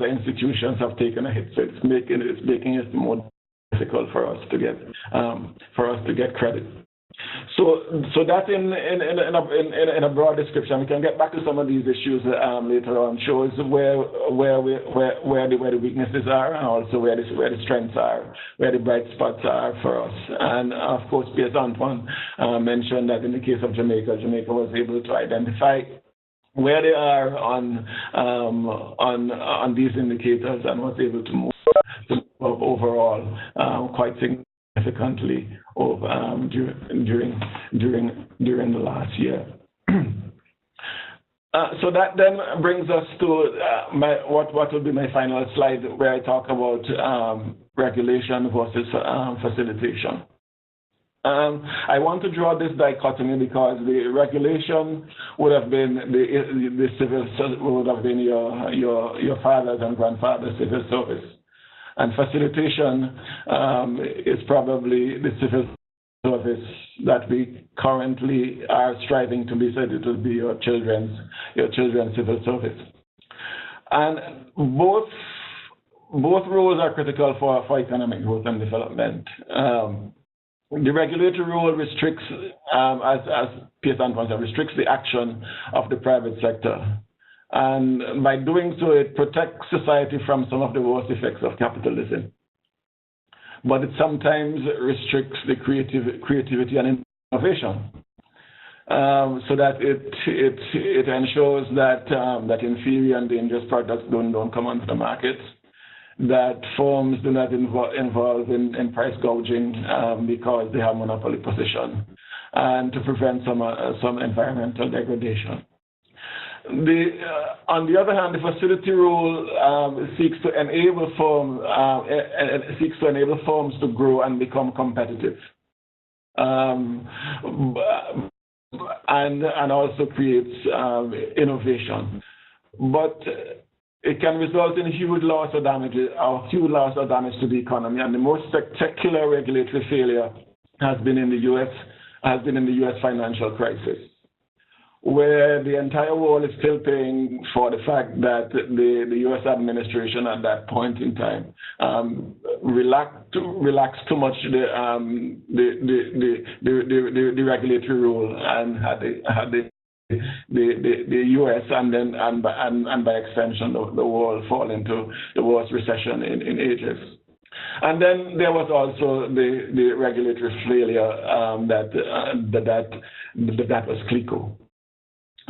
institutions have taken a hit, so it's making it more difficult for us to get credit. So that in a broad description, we can get back to some of these issues later on. Shows where the weaknesses are, and also where the strengths are, where the bright spots are for us. And of course, Pierce Antoine mentioned that in the case of Jamaica was able to identify where they are on these indicators and was able to move overall quite significantly during the last year. So that then brings us to what will be my final slide, where I talk about regulation versus facilitation. I want to draw this dichotomy because the regulation would have been the civil, would have been your father's and grandfather's civil service. And facilitation is probably the civil service that we currently are striving to be, so it will be your children's civil service. And both roles are critical for economic growth and development. The regulatory role restricts, as Pierce Antoine said, restricts the action of the private sector. And by doing so, it protects society from some of the worst effects of capitalism. But it sometimes restricts the creativity and innovation, so that it ensures that inferior and dangerous products don't come onto the market, that firms do not involve in price gouging because they have monopoly position, and to prevent some environmental degradation. On the other hand, the facility rule seeks to enable firms to grow and become competitive, and also creates innovation. But it can result in huge loss or damage to the economy. And the most spectacular regulatory failure has been in the U.S. Financial crisis, where the entire world is still paying for the fact that the U.S. administration at that point in time relaxed too much the regulatory rule, and had the U.S. and by extension the world fall into the worst recession in ages. And then there was also the regulatory failure that was CLP.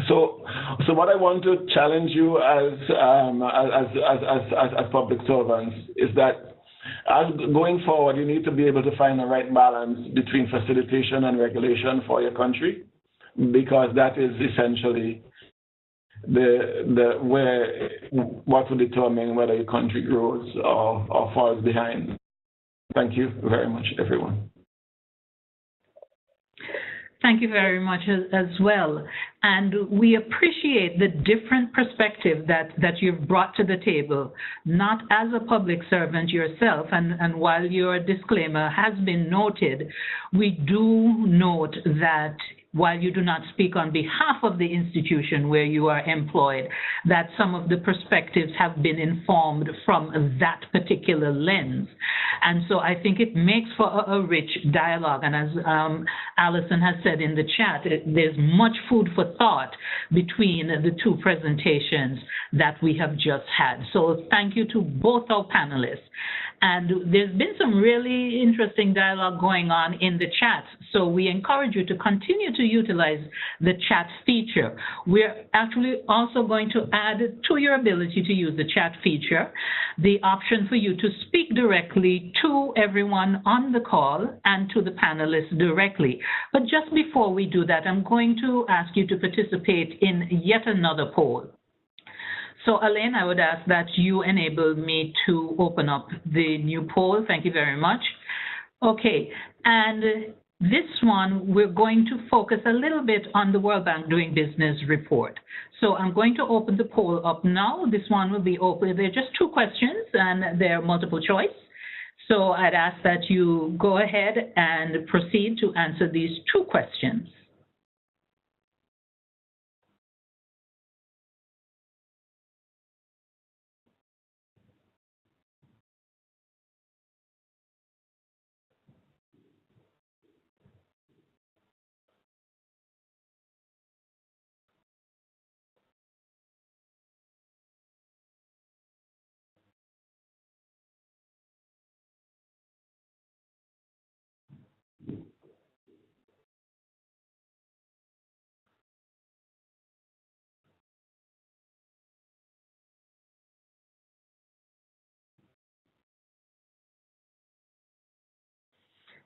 So what I want to challenge you as public servants is that as going forward, you need to be able to find the right balance between facilitation and regulation for your country, because that is essentially what will determine whether your country grows or falls behind. Thank you very much, everyone. Thank you very much as well. And we appreciate the different perspective that you've brought to the table, not as a public servant yourself. And while your disclaimer has been noted, we do note that while you do not speak on behalf of the institution where you are employed, that some of the perspectives have been informed from that particular lens. And so I think it makes for a rich dialogue. And as Alison has said in the chat, there's much food for thought between the two presentations that we have just had. So thank you to both our panelists. And there's been some really interesting dialogue going on in the chat. So we encourage you to continue to utilize the chat feature. We're actually also going to add to your ability to use the chat feature the option for you to speak directly to everyone on the call and to the panelists directly. But just before we do that, I'm going to ask you to participate in yet another poll. So, Elaine, I would ask that you enable me to open up the new poll. Thank you very much. Okay, and this one, we're going to focus a little bit on the World Bank Doing Business report. So I'm going to open the poll up now. This one will be open. There are just two questions, and they're multiple choice. So I'd ask that you go ahead and proceed to answer these two questions.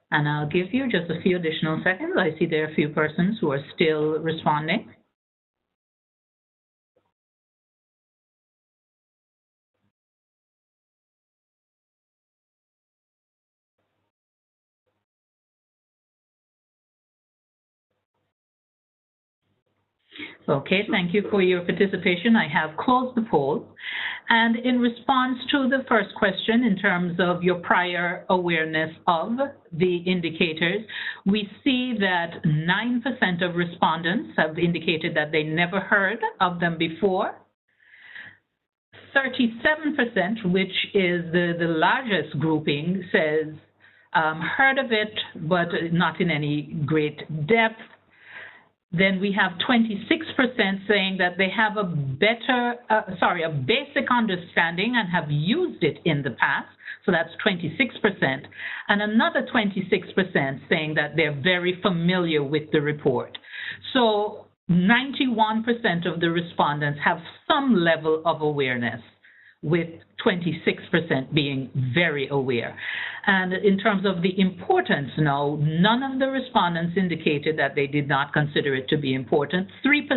And I'll give you just a few additional seconds. I see there are a few persons who are still responding. Okay, thank you for your participation. I have closed the poll. And in response to the first question, in terms of your prior awareness of the indicators, we see that 9% of respondents have indicated that they never heard of them before. 37%, which is the largest grouping, says heard of it, but not in any great depth. Then we have 26% saying that they have a basic understanding and have used it in the past. So that's 26%. And another 26% saying that they're very familiar with the report. So 91% of the respondents have some level of awareness, with 26% being very aware. And in terms of the importance now, none of the respondents indicated that they did not consider it to be important. 3%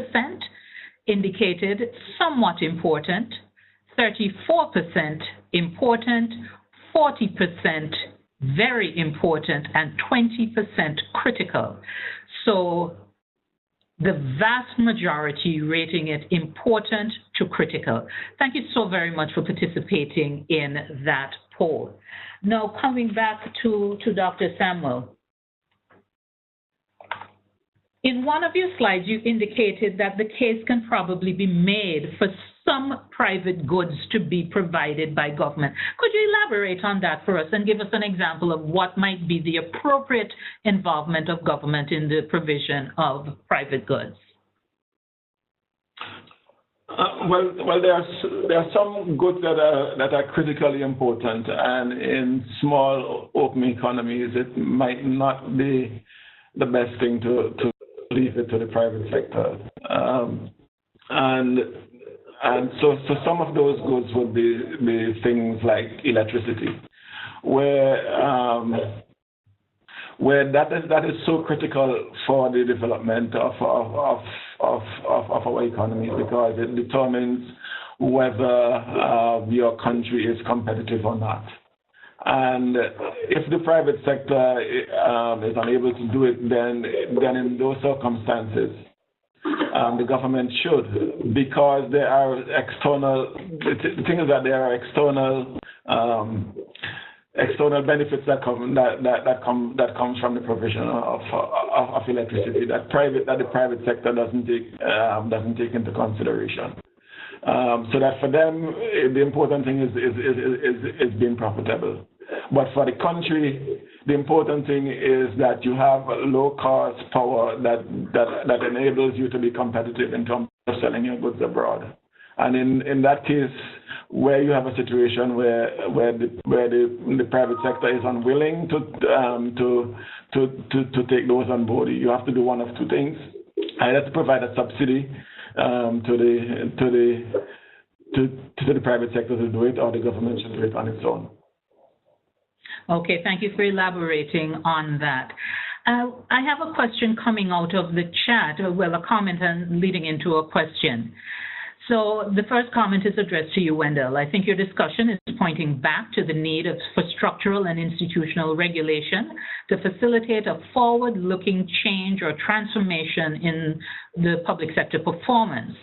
indicated somewhat important, 34% important, 40% very important, and 20% critical. So the vast majority rating it important to critical. Thank you so very much for participating in that poll. Now, coming back to Dr. Samuel. In one of your slides, you indicated that the case can probably be made for some private goods to be provided by government. Could you elaborate on that for us and give us an example of what might be the appropriate involvement of government in the provision of private goods? Well, there are some goods that are critically important, and in small open economies, it might not be the best thing to leave it to the private sector. And so some of those goods would be things like electricity, where that is so critical for the development of our economy, because it determines whether your country is competitive or not. And if the private sector is unable to do it, then in those circumstances, the government should, because there are external. The thing is that there are external benefits that comes from the provision of electricity that the private sector doesn't take into consideration. So that for them, the important thing is being profitable. But for the country, the important thing is that you have low-cost power that enables you to be competitive in terms of selling your goods abroad. And in that case, where you have a situation where the private sector is unwilling to take those on board, you have to do one of two things: either to provide a subsidy to the private sector to do it, or the government should do it on its own. Okay, thank you for elaborating on that. I have a question coming out of the chat, well, a comment and leading into a question. So the first comment is addressed to you, Wendell. I think your discussion is pointing back to the need for structural and institutional regulation to facilitate a forward-looking change or transformation in the public sector performance.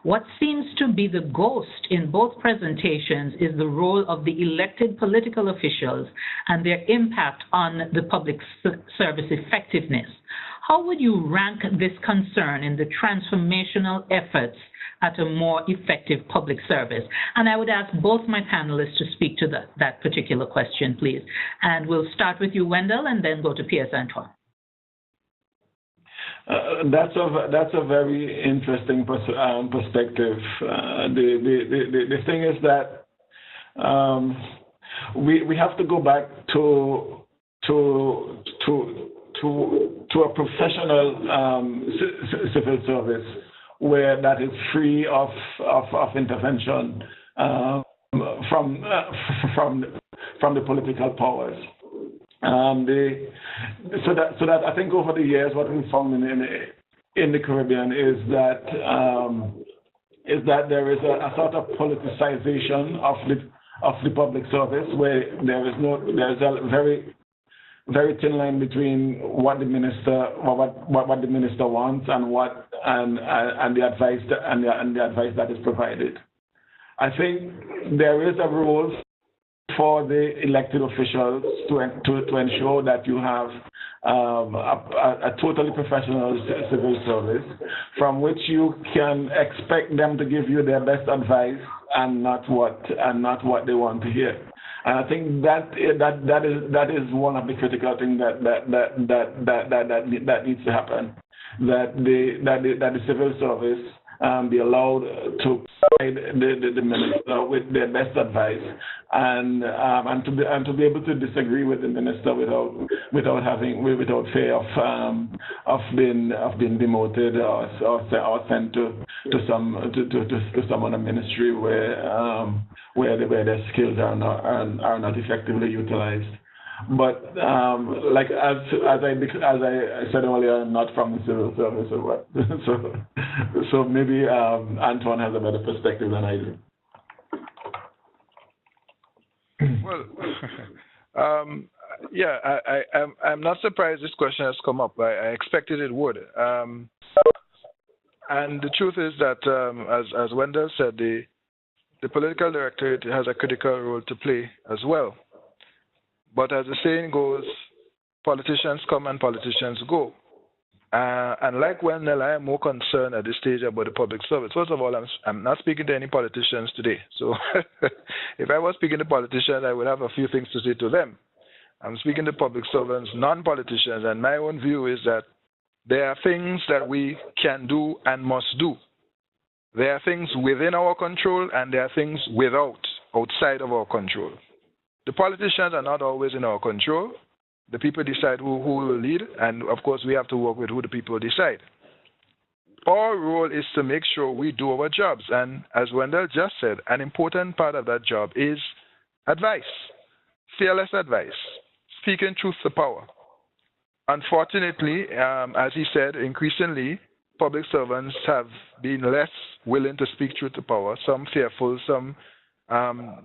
What seems to be the ghost in both presentations is the role of the elected political officials and their impact on the public service effectiveness. How would you rank this concern in the transformational efforts at a more effective public service? And I would ask both my panelists to speak to that particular question, please. And we'll start with you, Wendell, and then go to Piers Antoine. That's a very interesting perspective. The thing is that we have to go back to a professional civil service where that is free of intervention from the political powers. So that I think over the years, what we found in the Caribbean is that there is a sort of politicization of the public service, where there's a very very thin line between what the minister wants and the advice that is provided. I think there is a role for the elected officials to ensure that you have a totally professional civil service from which you can expect them to give you their best advice and not what they want to hear. And I think that is one of the critical things that needs to happen. That the civil service be allowed to provide the minister with their best advice, and to be able to disagree with the minister without fear of being demoted or sent to some other ministry where their skills are not effectively utilized. But like as I said earlier, I'm not from the civil service or what. so maybe Antoine has a better perspective than I do. Well, yeah, I'm not surprised this question has come up. I expected it would. And the truth is that, as Wendell said, the political directorate has a critical role to play as well. But as the saying goes, politicians come and politicians go. And like Wendell, I am more concerned at this stage about the public service. First of all, I'm not speaking to any politicians today. So if I was speaking to politicians, I would have a few things to say to them. I'm speaking to public servants, non-politicians, and my own view is that there are things that we can do and must do. There are things within our control and there are things outside of our control. The politicians are not always in our control. The people decide who will lead, and of course we have to work with who the people decide. our role is to make sure we do our jobs. And as Wendell just said, an important part of that job is advice, fearless advice, speaking truth to power. Unfortunately, as he said, increasingly, public servants have been less willing to speak truth to power, some fearful, some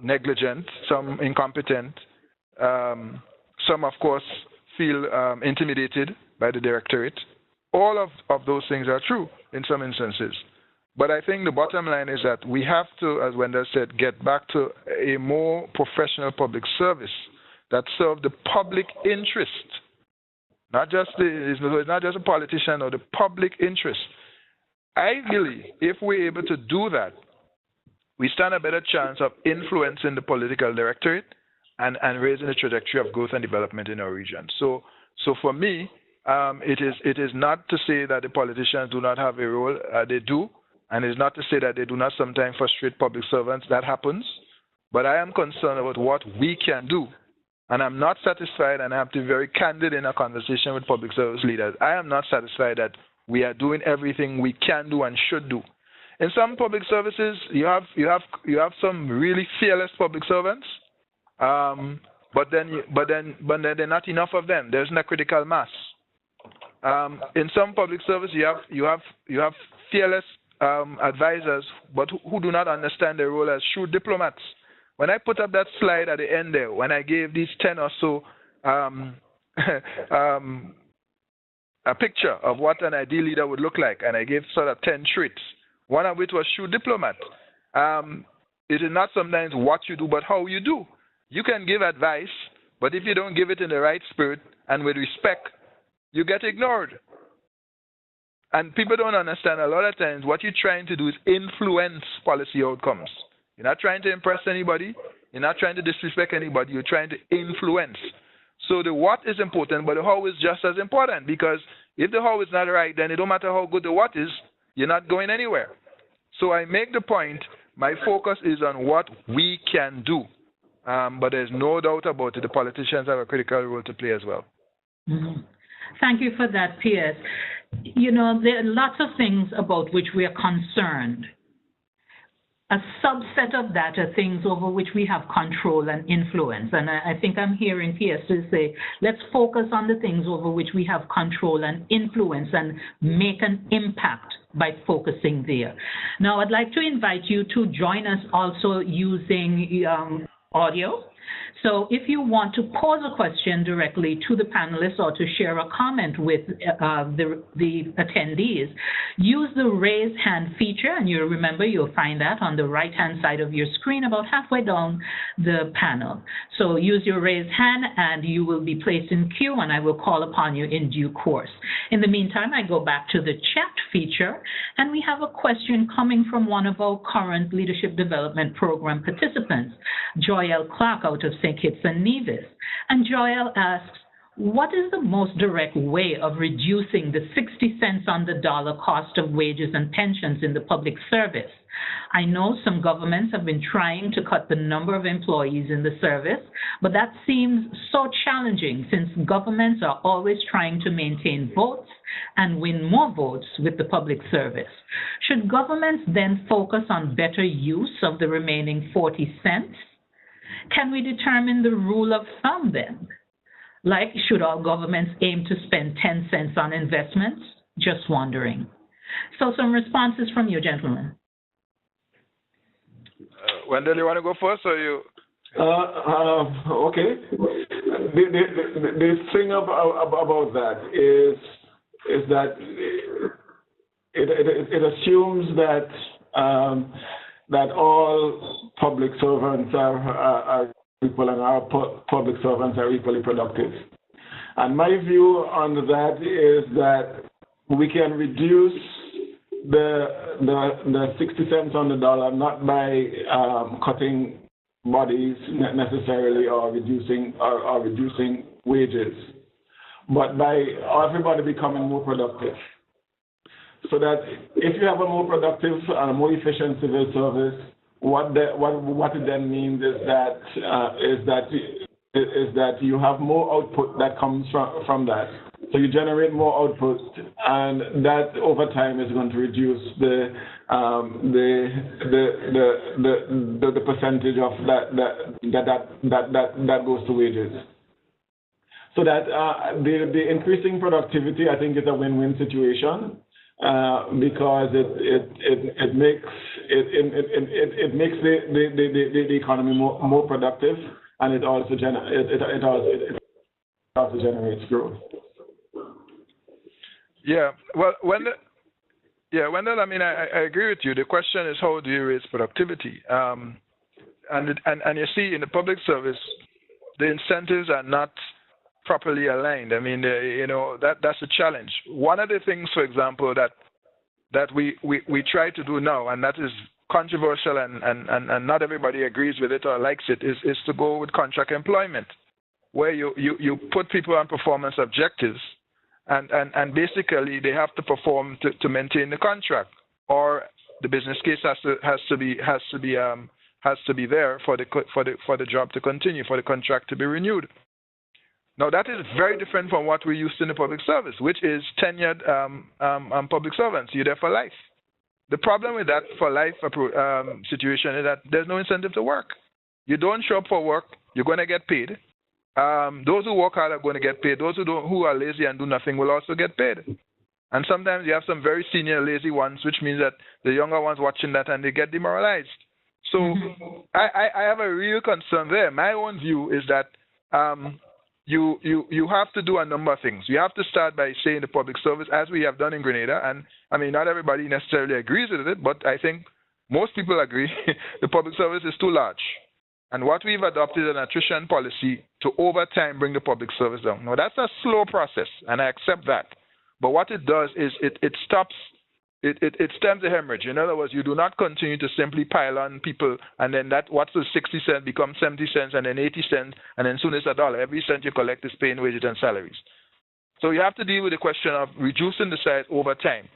negligent, some incompetent. Some, of course, feel intimidated by the directorate. All of those things are true in some instances. But I think the bottom line is that we have to, as Wendell said, get back to a more professional public service that serves the public interest, it's not just a politician or the public interest. Ideally, if we're able to do that, we stand a better chance of influencing the political directorate and raising the trajectory of growth and development in our region. So for me, it is not to say that the politicians do not have a role. They do. And it's not to say that they do not sometimes frustrate public servants. That happens. But I am concerned about what we can do. And I'm not satisfied, and I have to be very candid in a conversation with public service leaders. I am not satisfied that we are doing everything we can do and should do. In some public services, you have some really fearless public servants, but then there are not enough of them. There's no critical mass. In some public service, you have fearless advisors, but who do not understand their role as shrewd diplomats. When I put up that slide at the end there, when I gave these 10 or so a picture of what an ideal leader would look like, and I gave sort of 10 traits, one of which was shrewd diplomat. It is not sometimes what you do, but how you do. You can give advice, but if you don't give it in the right spirit and with respect, you get ignored. And people don't understand a lot of times what you're trying to do is influence policy outcomes. You're not trying to impress anybody. You're not trying to disrespect anybody. You're trying to influence. So the what is important, but the how is just as important, because if the how is not right, then it don't matter how good the what is, you're not going anywhere. So I make the point, my focus is on what we can do. But there's no doubt about it, the politicians have a critical role to play as well. Mm-hmm. Thank you for that, P.S. You know, there are lots of things about which we are concerned. A subset of that are things over which we have control and influence. And I think I'm hearing P.S. say, let's focus on the things over which we have control and influence and make an impact by focusing there. Now, I'd like to invite you to join us also using audio. So if you want to pose a question directly to the panelists or to share a comment with the attendees, use the raise hand feature, and you remember you'll find that on the right-hand side of your screen about halfway down the panel. So use your raise hand and you will be placed in queue, and I will call upon you in due course. In the meantime, I go back to the chat feature, and we have a question coming from one of our current Leadership Development Program participants, Joelle Clark out of St. Kitts and Nevis. And Joelle asks, what is the most direct way of reducing the 60 cents on the dollar cost of wages and pensions in the public service? I know some governments have been trying to cut the number of employees in the service, but that seems so challenging since governments are always trying to maintain votes and win more votes with the public service. Should governments then focus on better use of the remaining 40 cents? Can we determine the rule of thumb then? Like, should all governments aim to spend 10 cents on investments? Just wondering. So some responses from you, gentlemen. Wendell, you want to go first, or you? Okay. The thing about that is that it assumes that that all public servants are equal and our public servants are equally productive. And my view on that is that we can reduce the 60 cents on the dollar not by cutting bodies necessarily or reducing wages, but by everybody becoming more productive. So that if you have a more productive and a more efficient civil service, what it then means is that you have more output that comes from that. So you generate more output, and that over time is going to reduce the percentage of that goes to wages. So that the increasing productivity, I think, is a win-win situation because it makes the economy more productive, and it also generates growth. Yeah, well, Wendell, I mean, I agree with you. The question is, how do you raise productivity? And you see, in the public service, the incentives are not properly aligned. I mean, that's a challenge. One of the things, for example, that we try to do now, and that is controversial, and not everybody agrees with it or likes it, is to go with contract employment, where you put people on performance objectives. And basically they have to perform to maintain the contract, or the business case has to be there for the job to continue, for the contract to be renewed. Now that is very different from what we used in the public service, which is tenured public servants. You're there for life. The problem with that for life situation is that there's no incentive to work. You don't show up for work, you're going to get paid. Those who work hard are going to get paid. Those who are lazy and do nothing will also get paid. And sometimes you have some very senior lazy ones, which means that the younger ones watching that and they get demoralized. So I have a real concern there. My own view is that you have to do a number of things. You have to start by saying the public service, as we have done in Grenada, and I mean, not everybody necessarily agrees with it, but I think most people agree the public service is too large. And what we've adopted is an attrition policy to over time bring the public service down. Now, that's a slow process, and I accept that. But what it does is it stems the hemorrhage. In other words, you do not continue to simply pile on people, and then what's the 60 cents becomes 70 cents, and then 80 cents, and then soon it's $1. Every cent you collect is paying wages and salaries. So you have to deal with the question of reducing the size over time.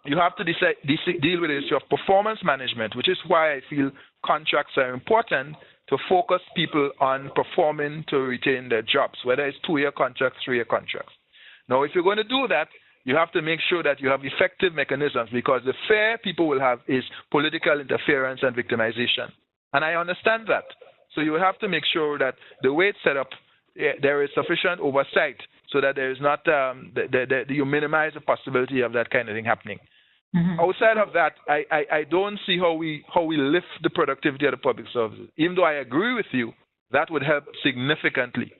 You have to deal with the issue of performance management, which is why I feel contracts are important, to focus people on performing to retain their jobs, whether it's 2-year contracts, 3-year contracts. Now, if you're going to do that, you have to make sure that you have effective mechanisms, because the fear people will have is political interference and victimization. And I understand that. So you have to make sure that the way it's set up, there is sufficient oversight so that there is not, you minimize the possibility of that kind of thing happening. Mm-hmm. Outside of that, I don't see how we lift the productivity of the public services. Even though I agree with you, that would help significantly.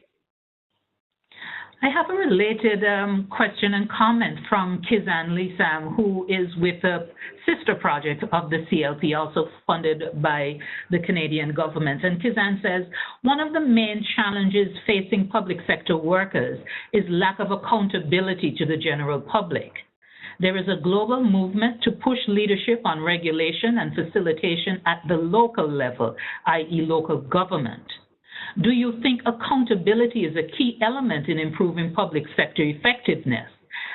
I have a related question and comment from Kizan Lisam, who is with a sister project of the CLP, also funded by the Canadian government. And Kizan says, one of the main challenges facing public sector workers is lack of accountability to the general public. There is a global movement to push leadership on regulation and facilitation at the local level, i.e. local government. Do you think accountability is a key element in improving public sector effectiveness?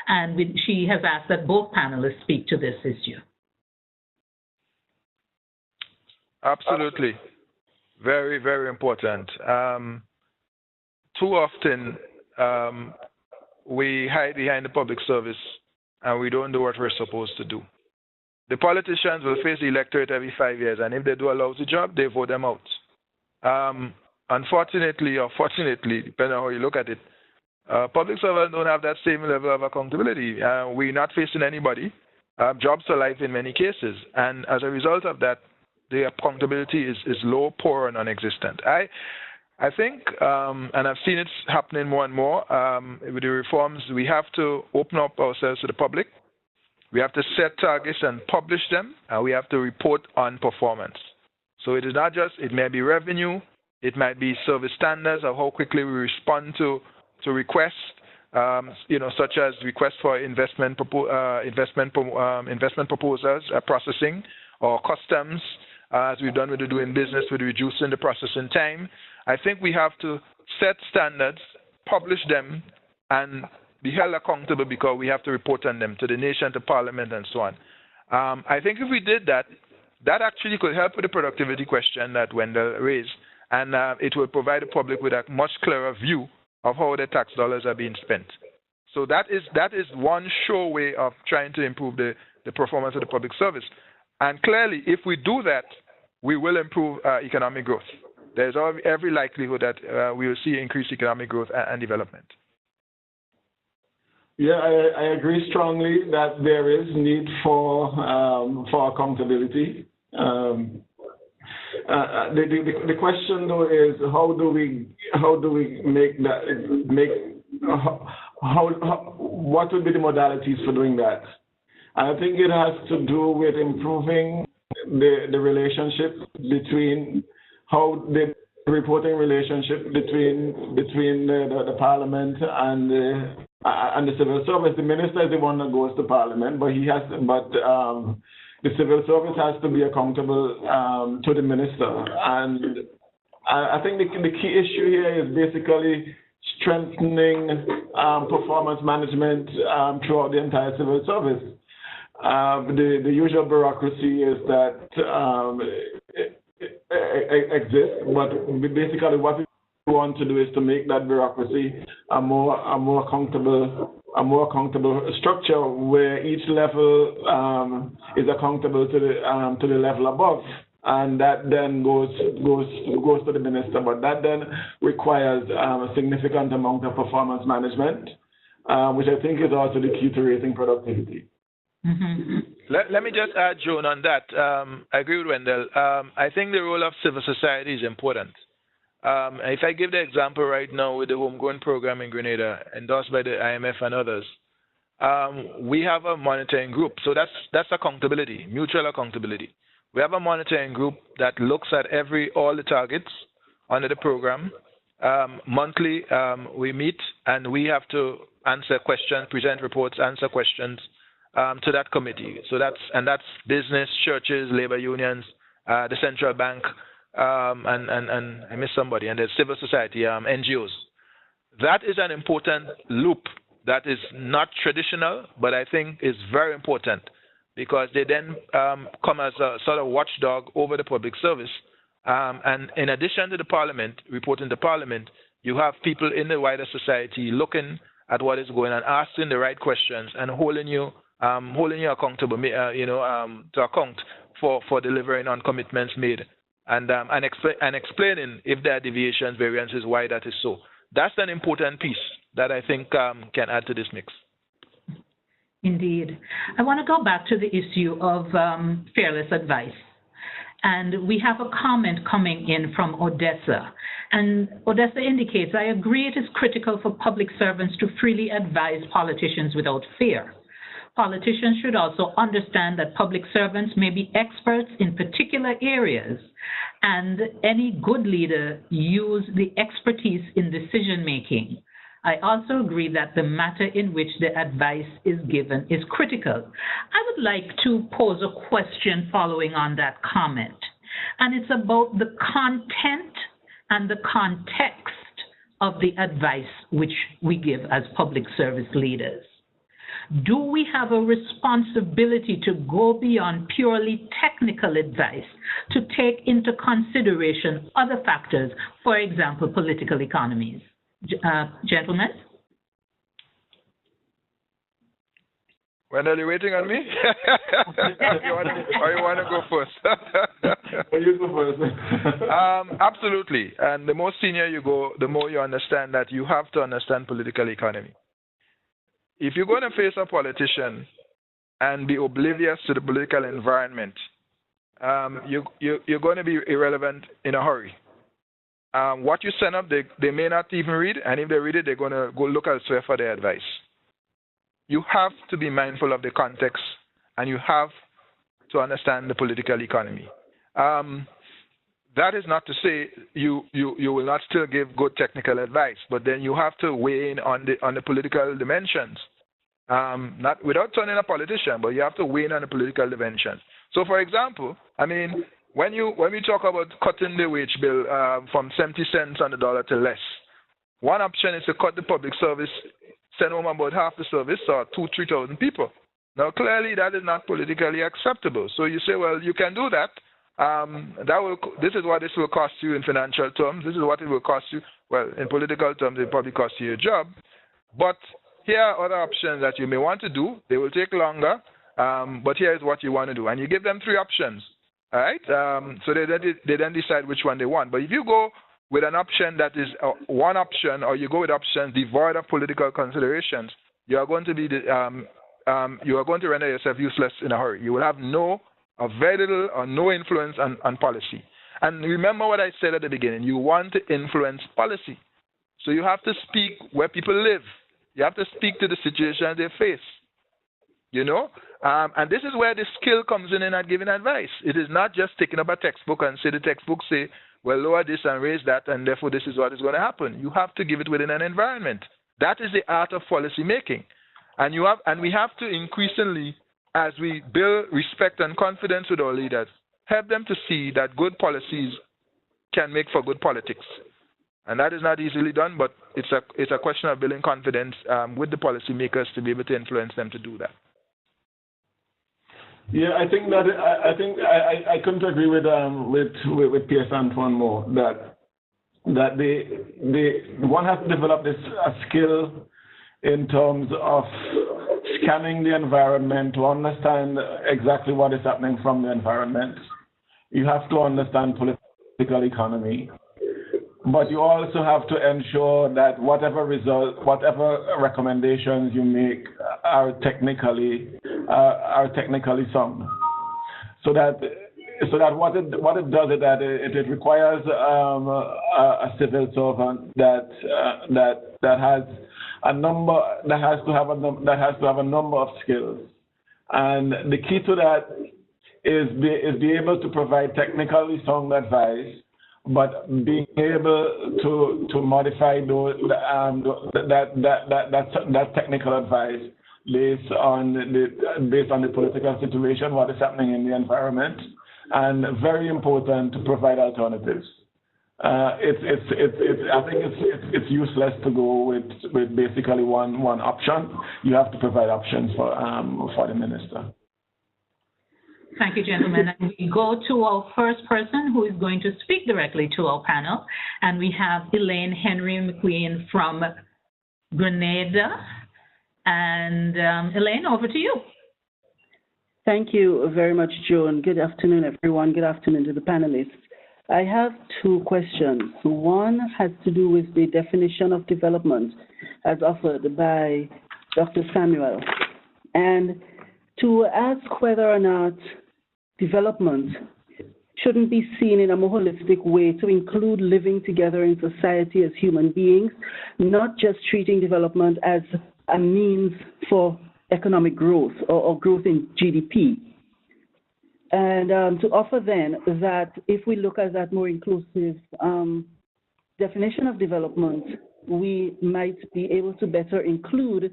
And she has asked that both panelists speak to this issue. Absolutely. Very, very important. Too often we hide behind the public service and we don't do what we're supposed to do. The politicians will face the electorate every 5 years, and if they do a lousy job, they vote them out. Unfortunately or fortunately, depending on how you look at it, public servants don't have that same level of accountability. We're not facing anybody. Jobs for life in many cases. And as a result of that, the accountability is low, poor, and non-existent. I think, and I've seen it happening more and more, with the reforms, we have to open up ourselves to the public. We have to set targets and publish them, and we have to report on performance. So it is not just, it may be revenue, it might be service standards, or how quickly we respond to requests, such as requests for investment proposals, processing, or customs, as we've done with the doing business with reducing the processing time. I think we have to set standards, publish them, and be held accountable because we have to report on them to the nation, to parliament, and so on. I think if we did that, that actually could help with the productivity question that Wendell raised, and it will provide the public with a much clearer view of how the tax dollars are being spent. So that is one sure way of trying to improve the performance of the public service. And clearly, if we do that, we will improve economic growth. There's every likelihood that we will see increased economic growth and development. Yeah, I agree strongly that there is need for accountability. The question though is how do we make what would be the modalities for doing that? And I think it has to do with improving the relationship between how the reporting relationship between the Parliament and the civil service. The minister is the one that goes to Parliament, but the civil service has to be accountable to the minister. And I think the key issue here is basically strengthening performance management throughout the entire civil service. The usual bureaucracy is that exists, but basically what we want to do is to make that bureaucracy a more accountable structure where each level is accountable to the level above, and that then goes to the minister. But that then requires a significant amount of performance management, which I think is also the key to raising productivity. Mm-hmm. Let me just add, Joan, on that. I agree with Wendell. I think the role of civil society is important. If I give the example right now with the homegrown program in Grenada, endorsed by the IMF and others, we have a monitoring group. So that's accountability, mutual accountability. We have a monitoring group that looks at all the targets under the program. Monthly, we meet and we have to answer questions, present reports, answer questions to that committee. So that's business, churches, labor unions, the central bank, and I missed somebody, and there's civil society, NGOs. That is an important loop that is not traditional, but I think is very important because they then come as a sort of watchdog over the public service. And in addition to the Parliament, reporting to Parliament, you have people in the wider society looking at what is going on, asking the right questions, and holding you accountable, to account for delivering on commitments made, and explaining if there are deviations, variances, why that is so. That's an important piece that I think can add to this mix. Indeed. I want to go back to the issue of fearless advice. And we have a comment coming in from Odessa. And Odessa indicates, I agree it is critical for public servants to freely advise politicians without fear. Politicians should also understand that public servants may be experts in particular areas, and any good leader use the expertise in decision-making. I also agree that the matter in which the advice is given is critical. I would like to pose a question following on that comment, and it's about the content and the context of the advice which we give as public service leaders. Do we have a responsibility to go beyond purely technical advice to take into consideration other factors, for example, political economies? Gentlemen? Wendell, are you waiting on me? or you want to go first? You go first. Absolutely. And the more senior you go, the more you understand that you have to understand political economy. If you're going to face a politician and be oblivious to the political environment, you're going to be irrelevant in a hurry. What you send up, they may not even read, and if they read it, they're going to go look elsewhere for their advice. You have to be mindful of the context, and you have to understand the political economy. That is not to say you will not still give good technical advice, but then you have to weigh in on the political dimensions. Not without turning a politician, but you have to weigh in on the political dimension. So, for example, I mean, when we talk about cutting the wage bill from 70 cents on the dollar to less, one option is to cut the public service, send home about half the service, or 2,000-3,000 people. Now, clearly, that is not politically acceptable. So you say, well, you can do that, this is what this will cost you in financial terms. This is what it will cost you. Well, in political terms, it probably cost you your job. But here are other options that you may want to do. They will take longer, but here is what you want to do. And you give them 3 options, all right? So they then decide which one they want. But if you go with an option that is one option, or you go with options devoid of political considerations, you are going to be you are going to render yourself useless in a hurry. You will have very little or no influence on policy. And remember what I said at the beginning, you want to influence policy. So you have to speak where people live. You have to speak to the situation they face, you know. And this is where the skill comes in at giving advice. It is not just taking up a textbook and say the textbook say, well, lower this and raise that, and therefore this is what is going to happen. You have to give it within an environment. That is the art of policy making. And we have to increasingly, as we build respect and confidence with our leaders, help them to see that good policies can make for good politics. And that is not easily done, but it's a question of building confidence with the policymakers to be able to influence them to do that. Yeah, I think that I couldn't agree with P.S. Antoine more that one has to develop this skill in terms of scanning the environment to understand exactly what is happening from the environment. You have to understand political economy, but you also have to ensure that whatever recommendations you make are technically sound. So that what it does is that it requires a civil servant that has to have a number of skills, and the key to that is be able to provide technically sound advice, but being able to modify that technical advice based on the political situation, what is happening in the environment, and very important to provide alternatives. I think it's useless to go with basically one option. You have to provide options for the minister. Thank you, gentlemen. And we go to our first person who is going to speak directly to our panel. And we have Elaine Henry McQueen from Grenada. And Elaine, over to you. Thank you very much, Joan. Good afternoon, everyone. Good afternoon to the panelists. I have 2 questions. One has to do with the definition of development as offered by Dr. Samuel. And to ask whether or not development shouldn't be seen in a more holistic way to include living together in society as human beings, not just treating development as a means for economic growth or growth in GDP. And to offer then that if we look at that more inclusive definition of development, we might be able to better include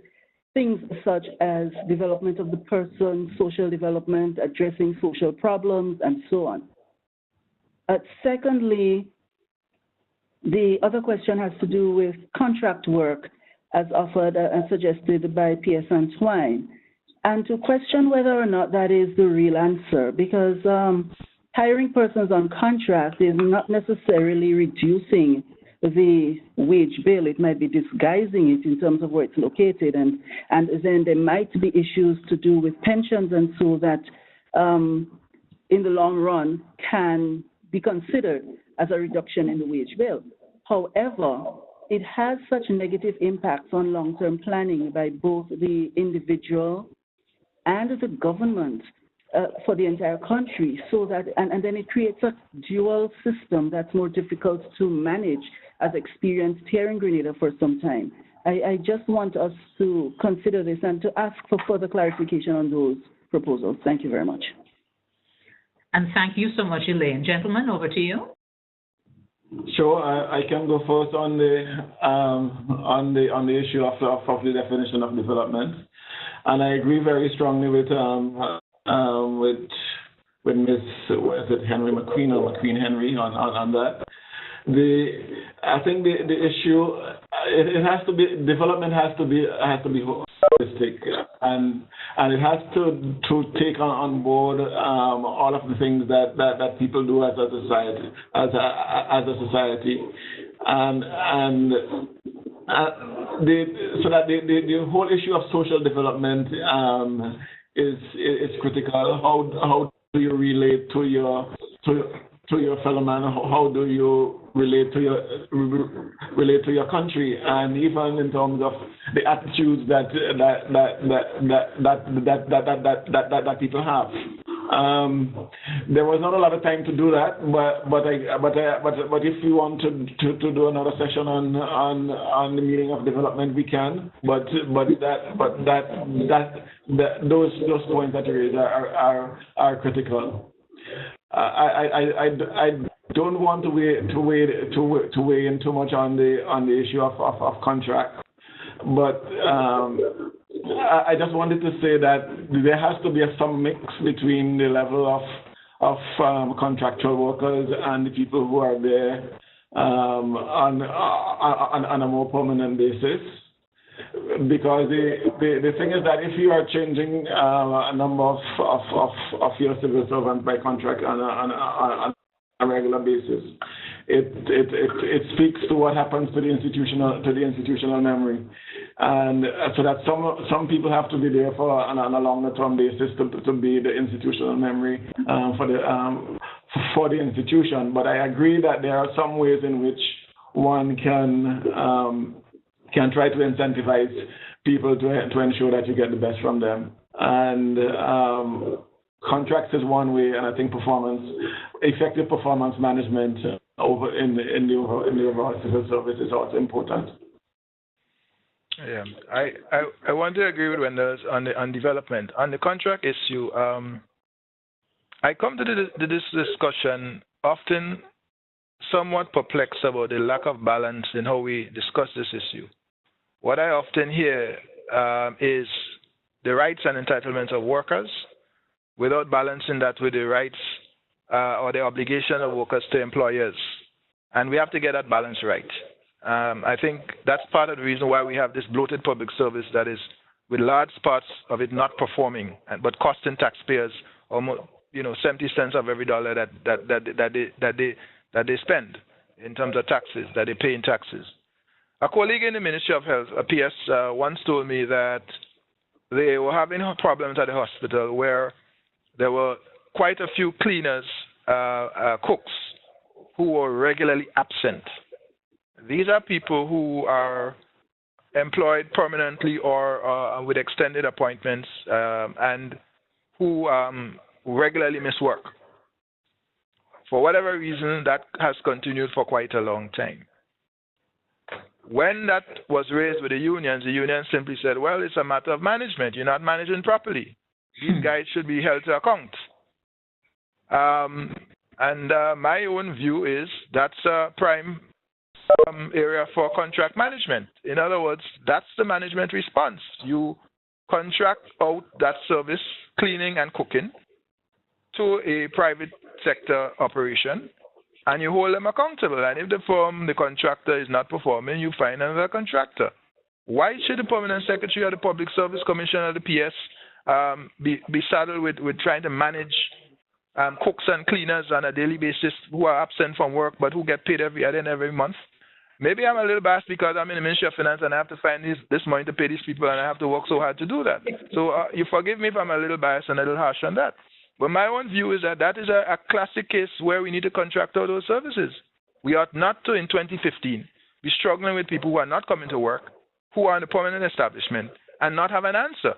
things such as development of the person, social development, addressing social problems, and so on. Secondly, the other question has to do with contract work as offered and suggested by P.S. Antoine, and to question whether or not that is the real answer, because hiring persons on contract is not necessarily reducing the wage bill. It might be disguising it in terms of where it's located, and then there might be issues to do with pensions and so that in the long run can be considered as a reduction in the wage bill. However, it has such negative impacts on long-term planning by both the individual and the government for the entire country, so that and then it creates a dual system that's more difficult to manage, as experienced here in Grenada for some time. I just want us to consider this and to ask for further clarification on those proposals. Thank you very much. And thank you so much, Elaine. Gentlemen, over to you. Sure, I can go first on the issue of the definition of development, and I agree very strongly with Ms. Henry McQueen or McQueen Henry on that. I think the issue it has to be development has to be holistic, and it has to take on board all of the things that people do as a society, so that the whole issue of social development is critical. How do you relate to your fellow man? How do you relate to your country? And even in terms of the attitudes that people have. There was not a lot of time to do that, but if you want to do another session on the meaning of development, we can. But those points that you raised are critical. I don't want to weigh in too much on the issue of contract, but I just wanted to say that there has to be some mix between the level of contractual workers and the people who are there on a more permanent basis. Because the thing is that if you are changing a number of your civil servants by contract on a regular basis, it speaks to what happens to the institutional memory, and so that some people have to be there on a longer term basis to be the institutional memory for the institution. But I agree that there are some ways in which one can try to incentivize people to ensure that you get the best from them. And contracts is one way, and I think effective performance management in the overall civil service is also important. Yeah, I want to agree with Wendell on development. On the contract issue, I come to this discussion often somewhat perplexed about the lack of balance in how we discuss this issue. What I often hear is the rights and entitlements of workers without balancing that with the rights or the obligation of workers to employers. And we have to get that balance right. I think that's part of the reason why we have this bloated public service that is, with large parts of it not performing, but costing taxpayers almost 70 cents of every dollar that they spend in terms of taxes, that they pay in taxes. A colleague in the Ministry of Health, a PS, once told me that they were having problems at the hospital where there were quite a few cleaners, cooks, who were regularly absent. These are people who are employed permanently or with extended appointments and who regularly miss work. For whatever reason, that has continued for quite a long time. When that was raised with the unions simply said, well, it's a matter of management. You're not managing properly. These guys should be held to account. My own view is that's a prime area for contract management. In other words, that's the management response. You contract out that service, cleaning and cooking, to a private sector operation, and you hold them accountable. And if the contractor is not performing, you find another contractor. Why should the permanent secretary of the Public Service Commission or the PS be saddled with trying to manage cooks and cleaners on a daily basis who are absent from work but who get paid every month? Maybe I'm a little biased because I'm in the Ministry of Finance and I have to find this money to pay these people, and I have to work so hard to do that. So you forgive me if I'm a little biased and a little harsh on that. But my own view is that is a classic case where we need to contract out those services. We ought not to, in 2015, be struggling with people who are not coming to work, who are in a permanent establishment, and not have an answer.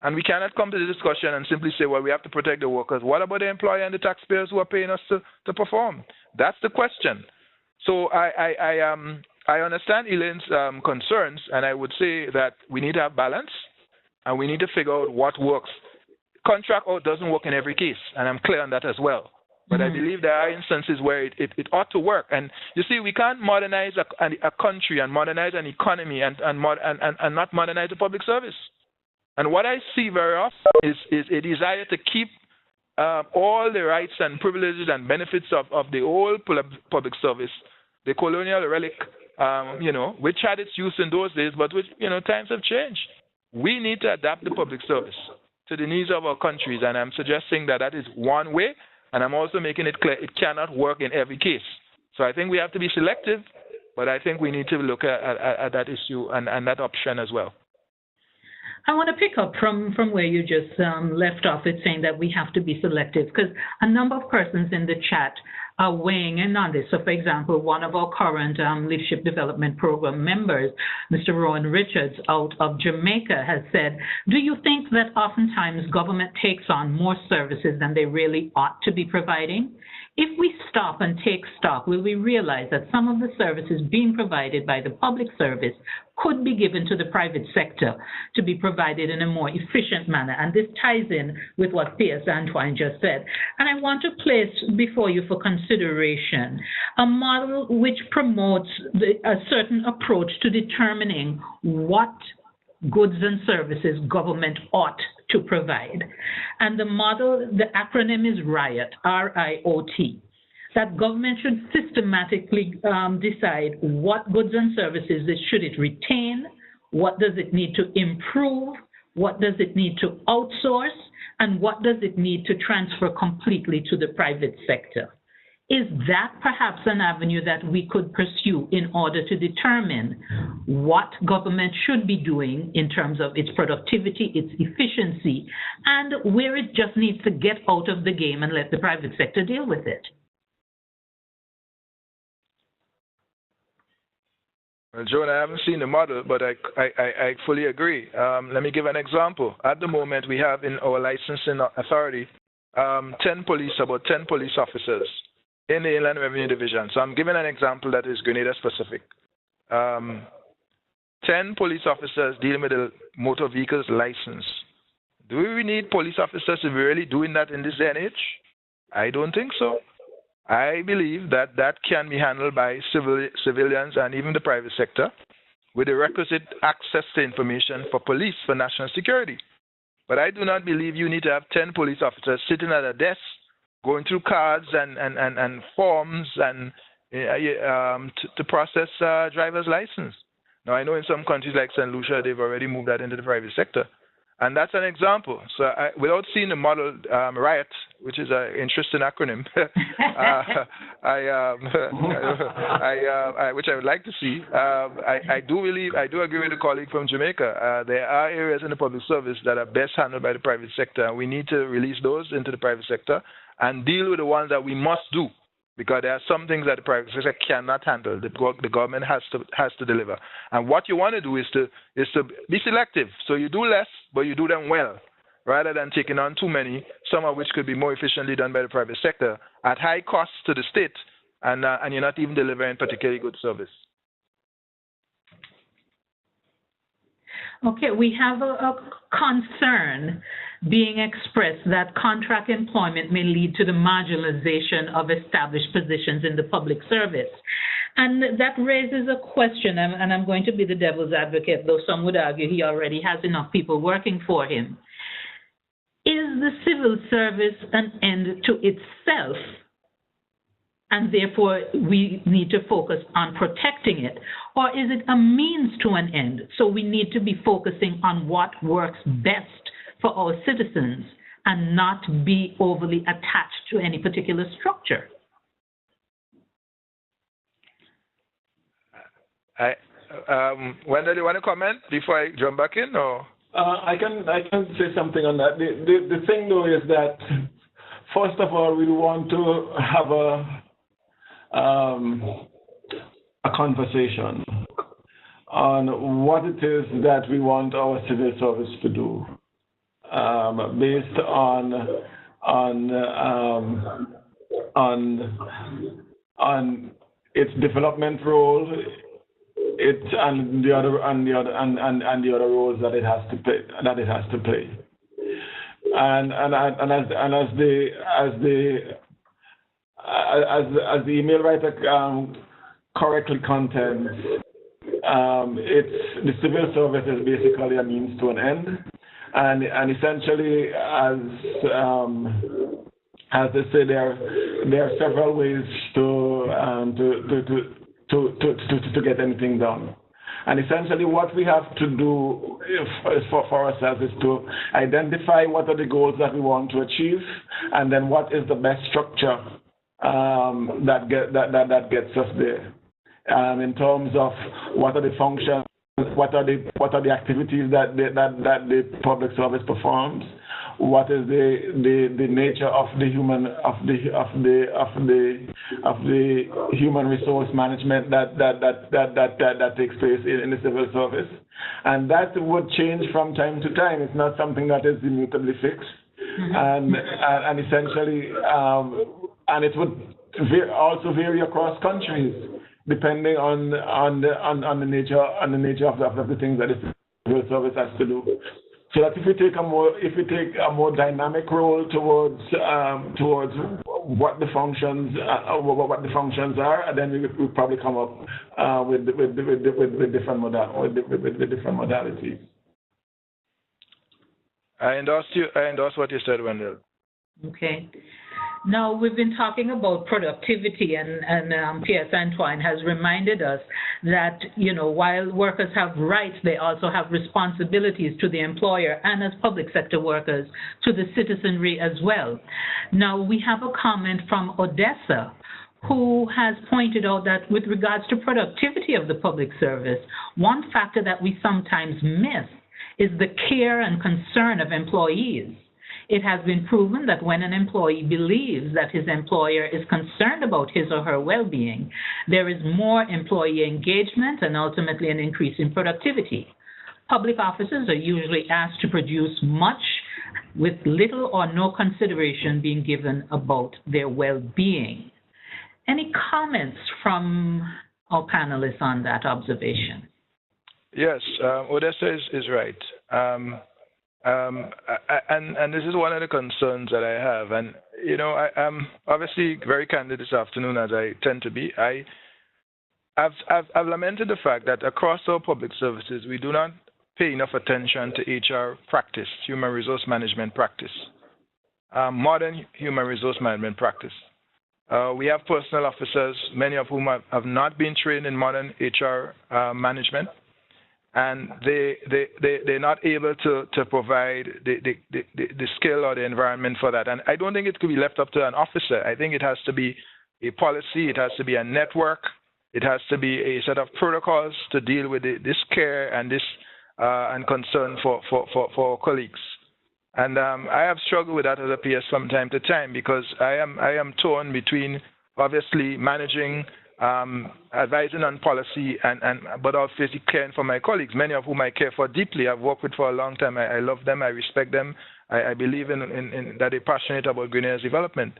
And we cannot come to the discussion and simply say, well, we have to protect the workers. What about the employer and the taxpayers who are paying us to perform? That's the question. So I understand Elaine's concerns, and I would say that we need to have balance, and we need to figure out what works. Contract out doesn't work in every case, and I'm clear on that as well. But I believe there are instances where it ought to work. And you see, we can't modernize a country and modernize an economy and not modernize the public service. And what I see very often is a desire to keep all the rights and privileges and benefits of the old public service, the colonial relic, which had its use in those days, but which, times have changed. we need to adapt the public service to the needs of our countries, and I'm suggesting that that is one way, and I'm also making it clear it cannot work in every case. So I think we have to be selective, but I think we need to look at that issue and that option as well. I want to pick up from where you just left off with saying that we have to be selective, because a number of persons in the chat are weighing in on this. So, for example, one of our current Leadership Development Program members, Mr. Rowan Richards, out of Jamaica, has said, do you think that oftentimes government takes on more services than they really ought to be providing? If we stop and take stock, will we realize that some of the services being provided by the public service could be given to the private sector to be provided in a more efficient manner? And this ties in with what P.S. Antoine just said. And I want to place before you for consideration a model which promotes a certain approach to determining what goods and services government ought to provide. And the model, the acronym is RIOT, R-I-O-T, that government should systematically decide what goods and services should it retain, what does it need to improve, what does it need to outsource, and what does it need to transfer completely to the private sector. Is that perhaps an avenue that we could pursue in order to determine what government should be doing in terms of its productivity, its efficiency, and where it just needs to get out of the game and let the private sector deal with it? Well, Joan, I haven't seen the model, but I fully agree. Let me give an example. At the moment, we have in our licensing authority about 10 police officers in the Inland Revenue Division. So I'm giving an example that is Grenada specific. 10 police officers dealing with the motor vehicles license. Do we need police officers to be really doing that in this day and age? I don't think so. I believe that that can be handled by civilians and even the private sector with the requisite access to information for police for national security. But I do not believe you need to have 10 police officers sitting at a desk going through cards and forms and to process driver's license. Now, I know in some countries like St. Lucia, they've already moved that into the private sector. And that's an example. So without seeing the model RIOT, which is an interesting acronym, which I would like to see, I do agree with the colleague from Jamaica. There are areas in the public service that are best handled by the private sector, and we need to release those into the private sector and deal with the ones that we must do, because there are some things that the private sector cannot handle. The government has to deliver. And what you want to do is to be selective. So you do less, but you do them well, rather than taking on too many, some of which could be more efficiently done by the private sector at high cost to the state, and you're not even delivering particularly good service. Okay, we have a concern being expressed that contract employment may lead to the marginalization of established positions in the public service. And that raises a question, and I'm going to be the devil's advocate, though some would argue he already has enough people working for him. Is the civil service an end to itself, and therefore we need to focus on protecting it? Or is it a means to an end? So we need to be focusing on what works best for our citizens and not be overly attached to any particular structure. Wendell, you want to comment before I jump back in? Or? I can say something on that. The thing, though, is that, first of all, we want to have a conversation on what it is that we want our civil service to do, based on its development role, and the other roles that it has to play. And as the email writer correctly contends, it's the civil service is basically a means to an end, and essentially, as they say, there are several ways to get anything done. And essentially what we have to do for ourselves is to identify what are the goals that we want to achieve, and then what is the best structure that gets us there. In terms of what are the functions, what are the activities that the public service performs, what is the nature of the human resource management that takes place in the civil service, and that would change from time to time. It's not something that is immutably fixed, and essentially, and it would also vary across countries, depending on the nature of the things that the civil service has to do. So that if we take a more dynamic role towards what the functions are, then we probably come up with different modalities. I endorse what you said, Wendell. Okay. Now, we've been talking about productivity, and P.S. Antoine has reminded us that, while workers have rights, they also have responsibilities to the employer and as public sector workers to the citizenry as well. Now, we have a comment from Odessa, who has pointed out that with regards to productivity of the public service, one factor that we sometimes miss is the care and concern of employees. It has been proven that when an employee believes that his employer is concerned about his or her well-being, there is more employee engagement and ultimately an increase in productivity. Public officers are usually asked to produce much with little or no consideration being given about their well-being. Any comments from our panelists on that observation? Yes, Odessa is right. And this is one of the concerns that I have. And, I'm obviously very candid this afternoon, as I tend to be. I've lamented the fact that across our public services, we do not pay enough attention to HR practice, human resource management practice, modern human resource management practice. We have personnel officers, many of whom have not been trained in modern HR management. And they're not able to provide the skill or the environment for that. And I don't think it could be left up to an officer. I think it has to be a policy, it has to be a network, it has to be a set of protocols to deal with this care and this and concern for colleagues. And I have struggled with that as a PS from time to time, because I am torn between obviously managing, advising on policy, but also caring for my colleagues, many of whom I care for deeply. I've worked with for a long time. I love them. I respect them. I believe in that they're passionate about Grenada's development.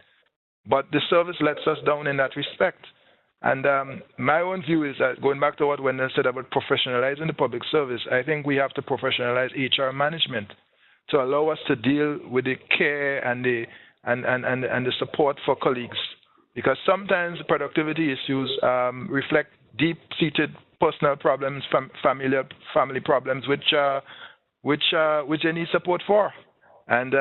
But the service lets us down in that respect. And my own view is that, going back to what Wendell said about professionalizing the public service, I think we have to professionalize HR management to allow us to deal with the care and the support for colleagues. Because sometimes productivity issues reflect deep-seated personal problems, family problems, which they need support for. And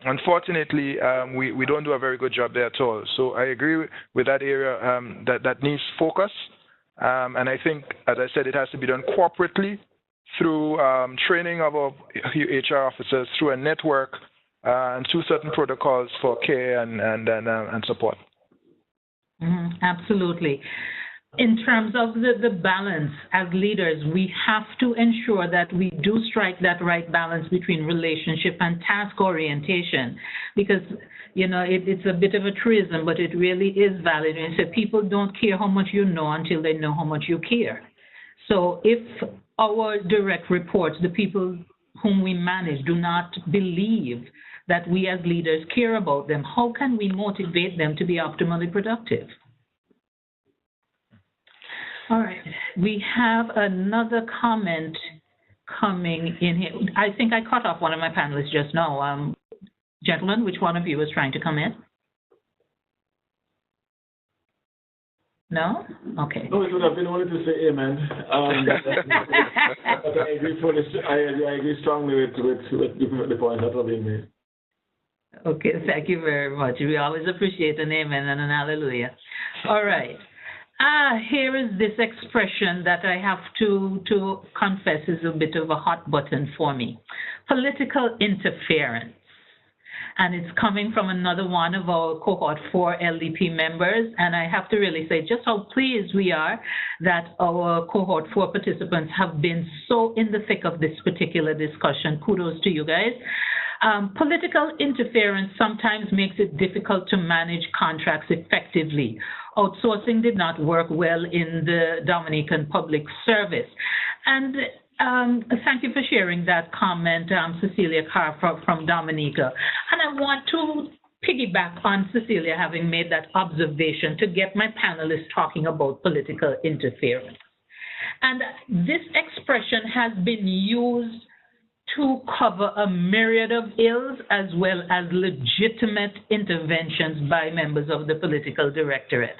unfortunately, we don't do a very good job there at all. So I agree with that area that needs focus. And I think, as I said, it has to be done corporately through training of our HR officers, through a network, and through certain protocols for care and support. Absolutely. In terms of the balance, as leaders, we have to ensure that we do strike that right balance between relationship and task orientation, because, it's a bit of a truism, but it really is valid. And so people don't care how much you know until they know how much you care. So if our direct reports, the people whom we manage, do not believe that we as leaders care about them, how can we motivate them to be optimally productive? All right, we have another comment coming in here. I think I cut off one of my panelists just now. Gentlemen, which one of you was trying to come in? No? Okay. No, it would have been only to say amen. But I agree strongly with the points that have been made. Okay, thank you very much. We always appreciate an amen and an hallelujah. All right. Here is this expression that I have to confess is a bit of a hot button for me. Political interference. And it's coming from another one of our cohort 4 LDP members. And I have to really say just how pleased we are that our cohort 4 participants have been so in the thick of this particular discussion. Kudos to you guys. Political interference sometimes makes it difficult to manage contracts effectively. Outsourcing did not work well in the Dominican public service. And thank you for sharing that comment, Cecilia Carr from Dominica. And I want to piggyback on Cecilia having made that observation to get my panelists talking about political interference. And this expression has been used to cover a myriad of ills as well as legitimate interventions by members of the political directorate.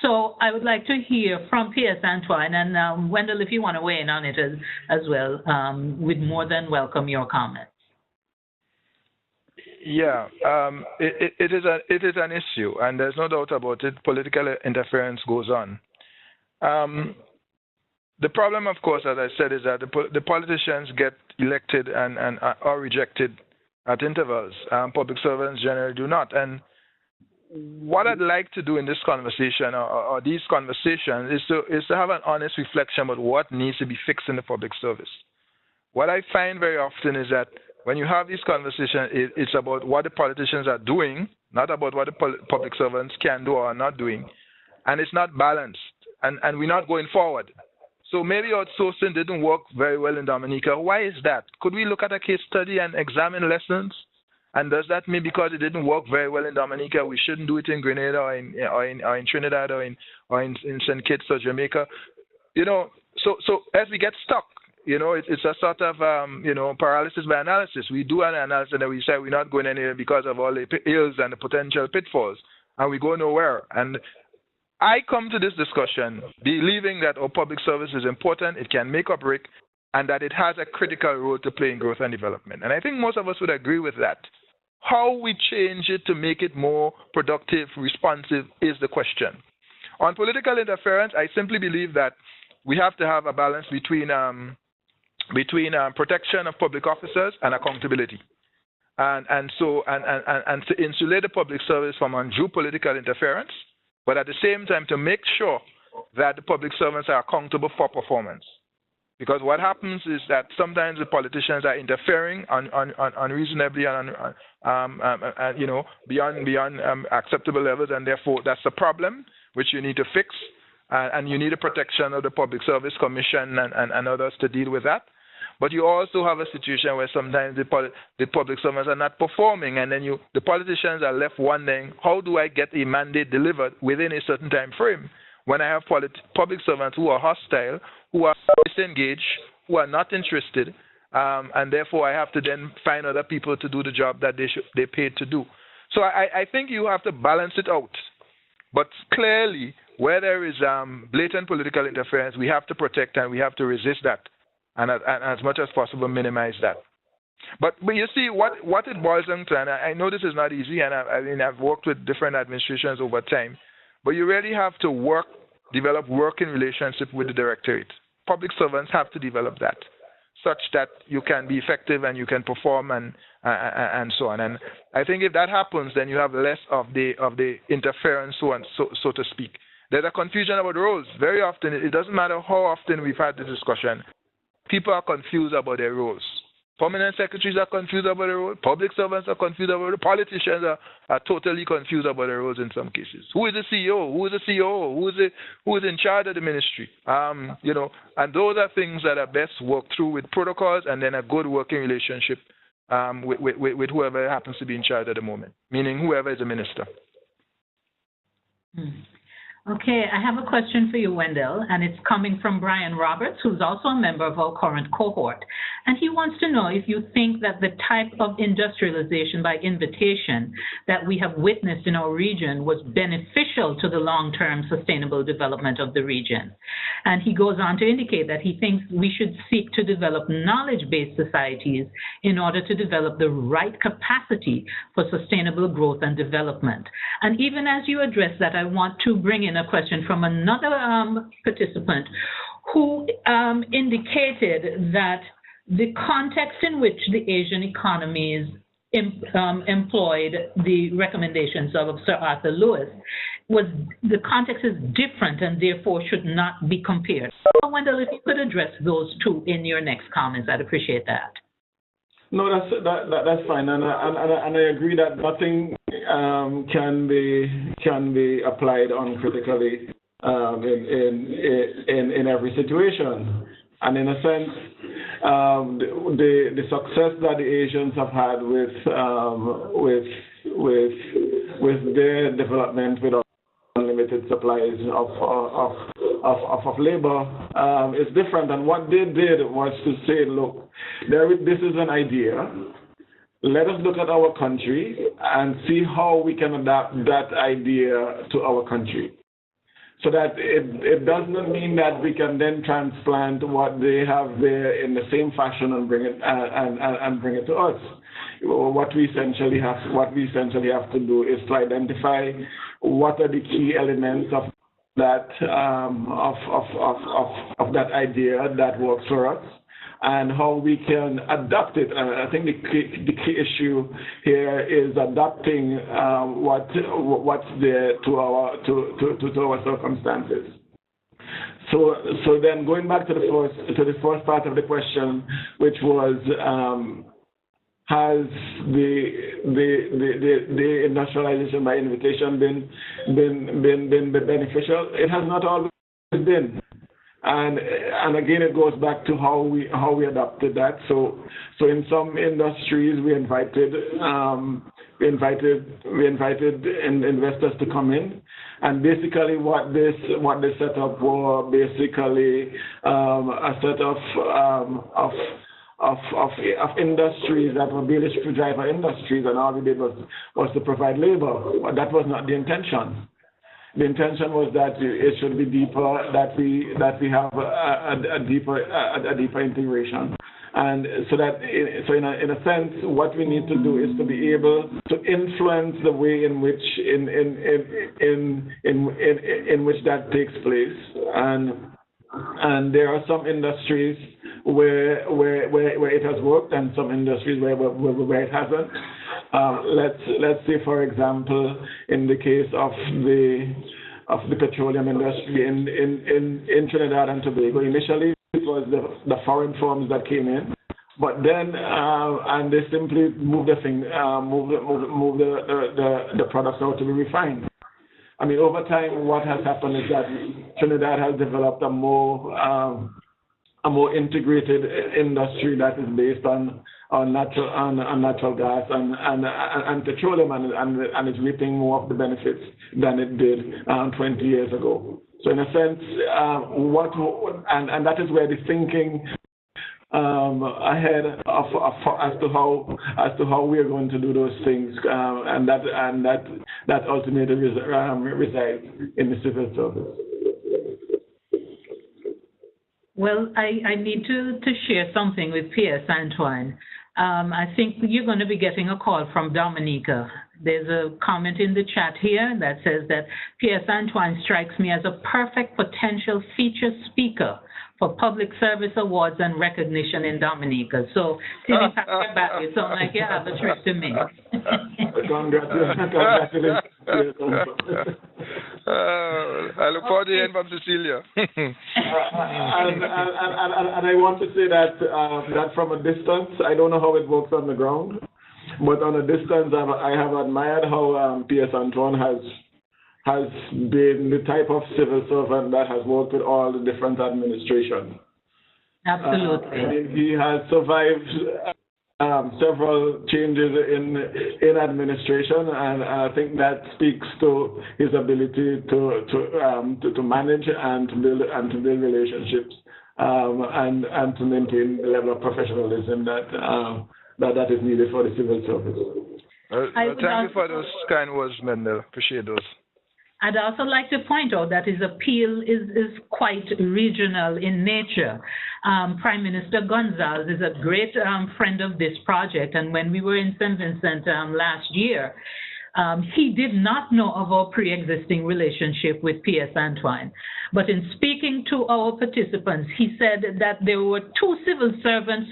So I would like to hear from P.S. Antoine, and Wendell, if you want to weigh in on it as well, we'd more than welcome your comments. Yeah, it is an issue, and there's no doubt about it. Political interference goes on. The problem, of course, as I said, is that the politicians get elected and are rejected at intervals. Public servants generally do not. And what I'd like to do in this conversation or these conversations is to have an honest reflection about what needs to be fixed in the public service. What I find very often is that when you have these conversations, it's about what the politicians are doing, not about what the public servants can do or are not doing. And it's not balanced. And we're not going forward. So maybe outsourcing didn't work very well in Dominica. Why is that? Could we look at a case study and examine lessons? And does that mean because it didn't work very well in Dominica, we shouldn't do it in Grenada or in Trinidad or in St. Kitts or Jamaica? You know, so as we get stuck, you know, it's a sort of paralysis by analysis. We do an analysis and then we say we're not going anywhere because of all the ills and the potential pitfalls, and we go nowhere. And I come to this discussion believing that our public service is important, it can make or break, and that it has a critical role to play in growth and development. And I think most of us would agree with that. How we change it to make it more productive, responsive, is the question. On political interference, I simply believe that we have to have a balance between protection of public officers and accountability. And to insulate the public service from undue political interference, but at the same time to make sure that the public servants are accountable for performance. Because what happens is that sometimes the politicians are interfering unreasonably and beyond acceptable levels, and therefore that's a problem which you need to fix, and you need a protection of the Public Service Commission and others to deal with that. But you also have a situation where sometimes the public servants are not performing, and then the politicians are left wondering, how do I get a mandate delivered within a certain time frame when I have public servants who are hostile, who are disengaged, who are not interested, and therefore I have to then find other people to do the job that they're paid to do. So I think you have to balance it out. But clearly, where there is blatant political interference, we have to protect and we have to resist that. And as much as possible, minimize that. But you see, what it boils down to, and I know this is not easy, and I've worked with different administrations over time, but you really have to develop working relationship with the directorate. Public servants have to develop that, such that you can be effective and you can perform and so on. And I think if that happens, then you have less of the interference, so to speak. There's a confusion about roles. Very often, it doesn't matter how often we've had this discussion. People are confused about their roles. Permanent secretaries are confused about their role. Public servants are confused about it. Politicians are totally confused about their roles in some cases. Who is the CEO? Who is the COO? Who is in charge of the ministry? And those are things that are best worked through with protocols and then a good working relationship with whoever happens to be in charge at the moment, meaning whoever is a minister. Okay, I have a question for you, Wendell, and it's coming from Brian Roberts, who's also a member of our current cohort. And he wants to know if you think that the type of industrialization by invitation that we have witnessed in our region was beneficial to the long-term sustainable development of the region. And he goes on to indicate that he thinks we should seek to develop knowledge-based societies in order to develop the right capacity for sustainable growth and development. And even as you address that, I want to bring in a question from another participant who indicated that the context in which the Asian economies employed the recommendations of Sir Arthur Lewis was the context is different and therefore should not be compared. So, Wendell, if you could address those two in your next comments, I'd appreciate that. No, that's fine, and I agree that nothing can be applied uncritically in every situation. And in a sense, the success that the Asians have had with their development with unlimited supplies of labor is different. And what they did was to say, look, this is an idea. Let us look at our country and see how we can adapt that idea to our country. So that it does not mean that we can then transplant what they have there in the same fashion and bring it bring it to us. What we essentially have to do is to identify what are the key elements of that of that idea that works for us, and how we can adapt it. I think the key issue here is adapting what's there to our circumstances. So then going back to the first part of the question, which was has the industrialization by invitation been beneficial? It has not always been. And again, it goes back to how we adapted that. So in some industries, we invited investors to come in, and basically what they set up were basically a set of industries that were really screwdriver industries, and all we did was to provide labor. But that was not the intention. The intention was that it should be deeper, that we have a deeper integration, and in a sense, what we need to do is to be able to influence the way in which in which that takes place, and there are some industries where it has worked, and some industries where it hasn't. Let's say, for example, in the case of the petroleum industry in Trinidad and Tobago, initially it was the foreign firms that came in, but then and they simply moved the products out to be refined. I mean, over time, what has happened is that Trinidad has developed a more integrated industry that is based on natural gas and petroleum, and it's reaping more of the benefits than it did 20 years ago. So in a sense, and that is where the thinking ahead as to how we are going to do those things, and that ultimately resides in the civil service. Well, I need to share something with P.S. Antoine. I think you're going to be getting a call from Dominica. There's a comment in the chat here that says that P.S. Antoine strikes me as a perfect potential feature speaker for public service awards and recognition in Dominica. So, Timmy, pack your bag. You sound like you have a trip to make. Congratulations. I look forward to hearing from Cecilia. and I want to say that from a distance, I don't know how it works on the ground, but on a distance, I have admired how P.S. Antoine has been the type of civil servant that has worked with all the different administrations. Absolutely. He has survived several changes in administration, and I think that speaks to his ability to manage and to build relationships, and to maintain the level of professionalism that is needed for the civil service. Thank you for those kind words, Wendell. Appreciate those. I'd also like to point out that his appeal is quite regional in nature. Prime Minister Gonzalez is a great friend of this project, and when we were in St. Vincent last year, He did not know of our pre-existing relationship with P.S. Antoine, but in speaking to our participants, he said that there were 2 civil servants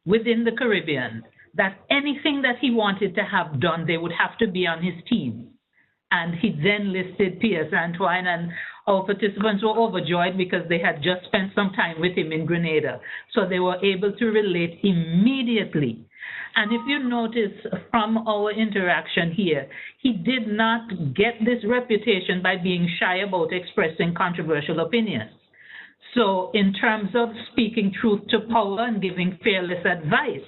within the Caribbean, that anything that he wanted to have done, they would have to be on his team. And he then listed P.S. Antoine, and our participants were overjoyed because they had just spent some time with him in Grenada. So they were able to relate immediately. And if you notice from our interaction here, he did not get this reputation by being shy about expressing controversial opinions. So in terms of speaking truth to power and giving fearless advice,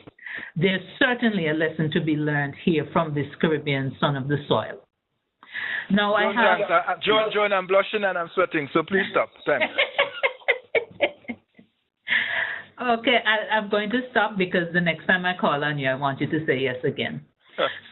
there's certainly a lesson to be learned here from this Caribbean son of the soil. Now I have... Joan, I'm blushing and I'm sweating, so please stop. Thanks. Okay, I'm going to stop because the next time I call on you, I want you to say yes again.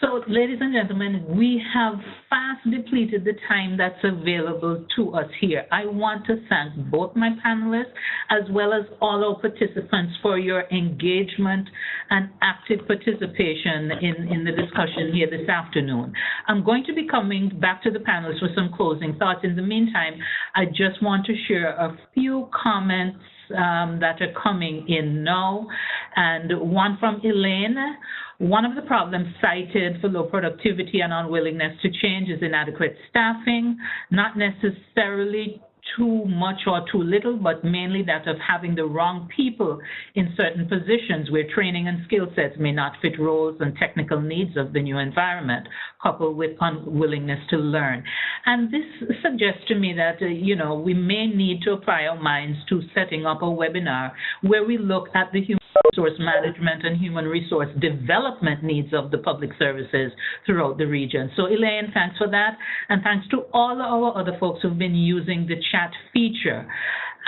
So, ladies and gentlemen, we have fast depleted the time that's available to us here. I want to thank both my panelists as well as all our participants for your engagement and active participation in the discussion here this afternoon. I'm going to be coming back to the panelists with some closing thoughts. In the meantime, I just want to share a few comments that are coming in now, and one from Elaine. One of the problems cited for low productivity and unwillingness to change is inadequate staffing, not necessarily too much or too little, but mainly that of having the wrong people in certain positions where training and skill sets may not fit roles and technical needs of the new environment, coupled with unwillingness to learn. And this suggests to me that, we may need to apply our minds to setting up a webinar where we look at the human resource management and human resource development needs of the public services throughout the region. So Elaine, thanks for that. And thanks to all our other folks who've been using the chat feature.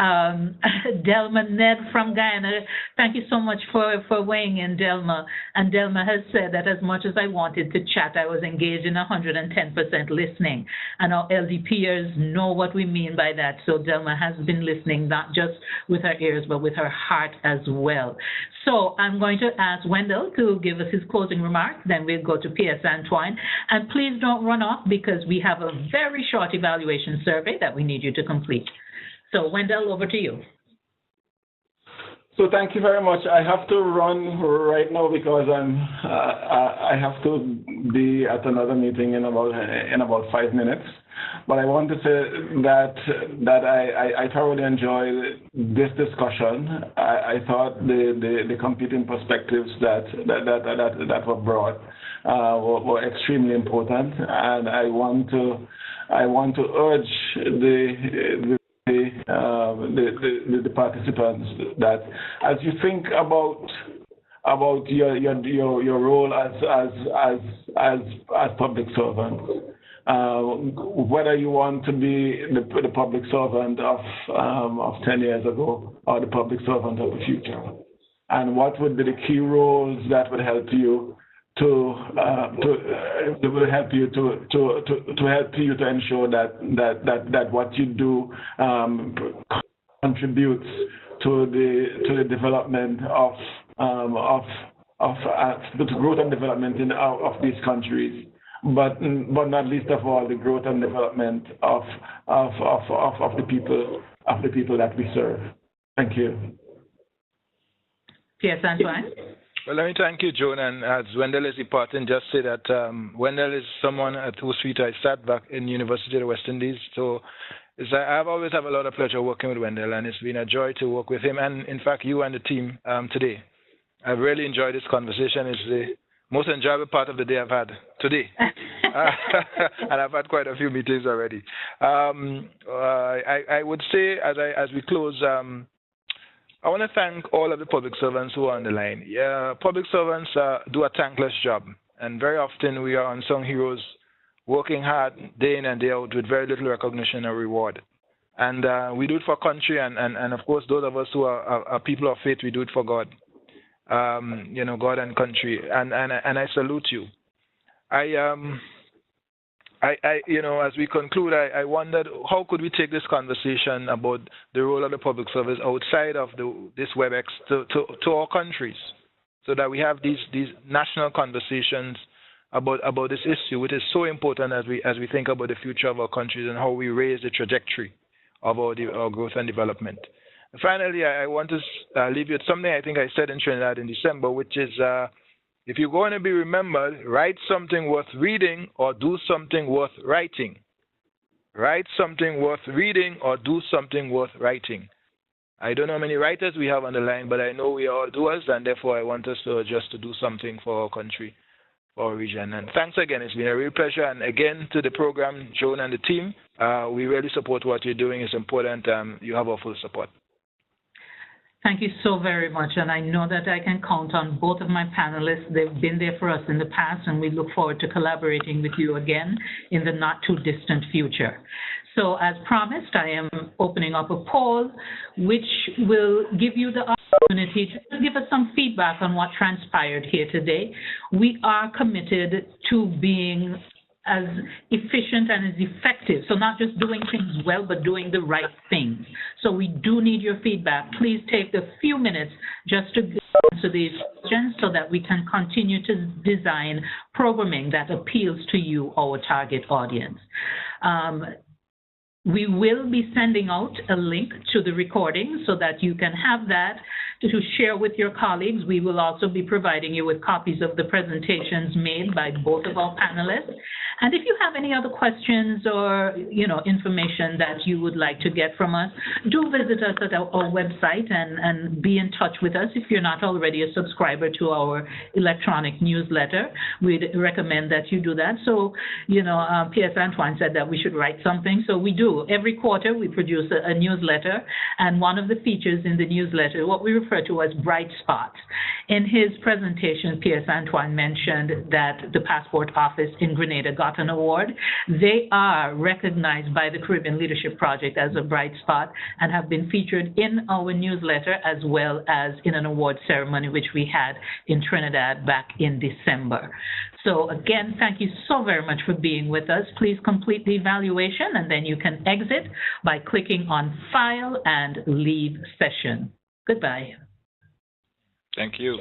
Delma Ned from Guyana, thank you so much for weighing in, Delma. And Delma has said that as much as I wanted to chat, I was engaged in 110% listening. And our LDPers know what we mean by that. So Delma has been listening, not just with her ears, but with her heart as well. So I'm going to ask Wendell to give us his closing remarks. Then we'll go to P.S. Antoine. And please don't run off because we have a very short evaluation survey that we need you to complete. So, Wendell, over to you. So thank you very much. I have to run right now because I have to be at another meeting in about 5 minutes. But I want to say that I thoroughly enjoyed this discussion. I thought the competing perspectives that were brought were extremely important, and I want to urge the participants that as you think about your role as public servants, whether you want to be the public servant of 10 years ago or the public servant of the future, and what would be the key roles that would help you to ensure that what you do contributes to the development of the growth and development of these countries, but not least of all the growth and development of the people that we serve. Thank you. Yes, Antoine. Well, let me thank you, Joan. And as Wendell is departing, just say that Wendell is someone at whose feet I sat back in University of the West Indies. So I've always had a lot of pleasure working with Wendell, and it's been a joy to work with him. And in fact, you and the team today. I've really enjoyed this conversation. It's the most enjoyable part of the day I've had today. And I've had quite a few meetings already. I would say, as we close, I want to thank all of the public servants who are on the line. Public servants do a thankless job, and very often we are unsung heroes working hard day in and day out with very little recognition or reward. And we do it for country, and of course, those of us who are people of faith, we do it for God, God and country. And I salute you. As we conclude, I wondered how could we take this conversation about the role of the public service outside of this WebEx to our countries, so that we have these national conversations about this issue, which is so important as we think about the future of our countries and how we raise the trajectory of our growth and development. Finally, I want to leave you with something I think I said in Trinidad in December, which is if you're going to be remembered, write something worth reading or do something worth writing. Write something worth reading or do something worth writing. I don't know how many writers we have on the line, but I know we are all doers, and therefore I want us to just to do something for our country, for our region. And thanks again. It's been a real pleasure. And again, to the program, Joan and the team, we really support what you're doing. It's important. You have our full support. Thank you so very much, and I know that I can count on both of my panelists. They've been there for us in the past, and we look forward to collaborating with you again in the not-too-distant future. So as promised, I am opening up a poll, which will give you the opportunity to give us some feedback on what transpired here today. We are committed to being as efficient and as effective. So not just doing things well, but doing the right things. So we do need your feedback. Please take a few minutes just to answer these questions so that we can continue to design programming that appeals to you, our target audience. We will be sending out a link to the recording so that you can have that to share with your colleagues. We will also be providing you with copies of the presentations made by both of our panelists. And if you have any other questions or, information that you would like to get from us, do visit us at our website and be in touch with us if you're not already a subscriber to our electronic newsletter. We'd recommend that you do that. So, P.S. Antoine said that we should write something. So we do. Every quarter we produce a newsletter, and one of the features in the newsletter, what we refer to as bright spots. In his presentation, P.S. Antoine mentioned that the Passport Office in Grenada got an award. They are recognized by the Caribbean Leadership Project as a bright spot and have been featured in our newsletter as well as in an award ceremony which we had in Trinidad back in December. So again, thank you so very much for being with us. Please complete the evaluation and then you can exit by clicking on File and Leave Session. Goodbye. Thank you.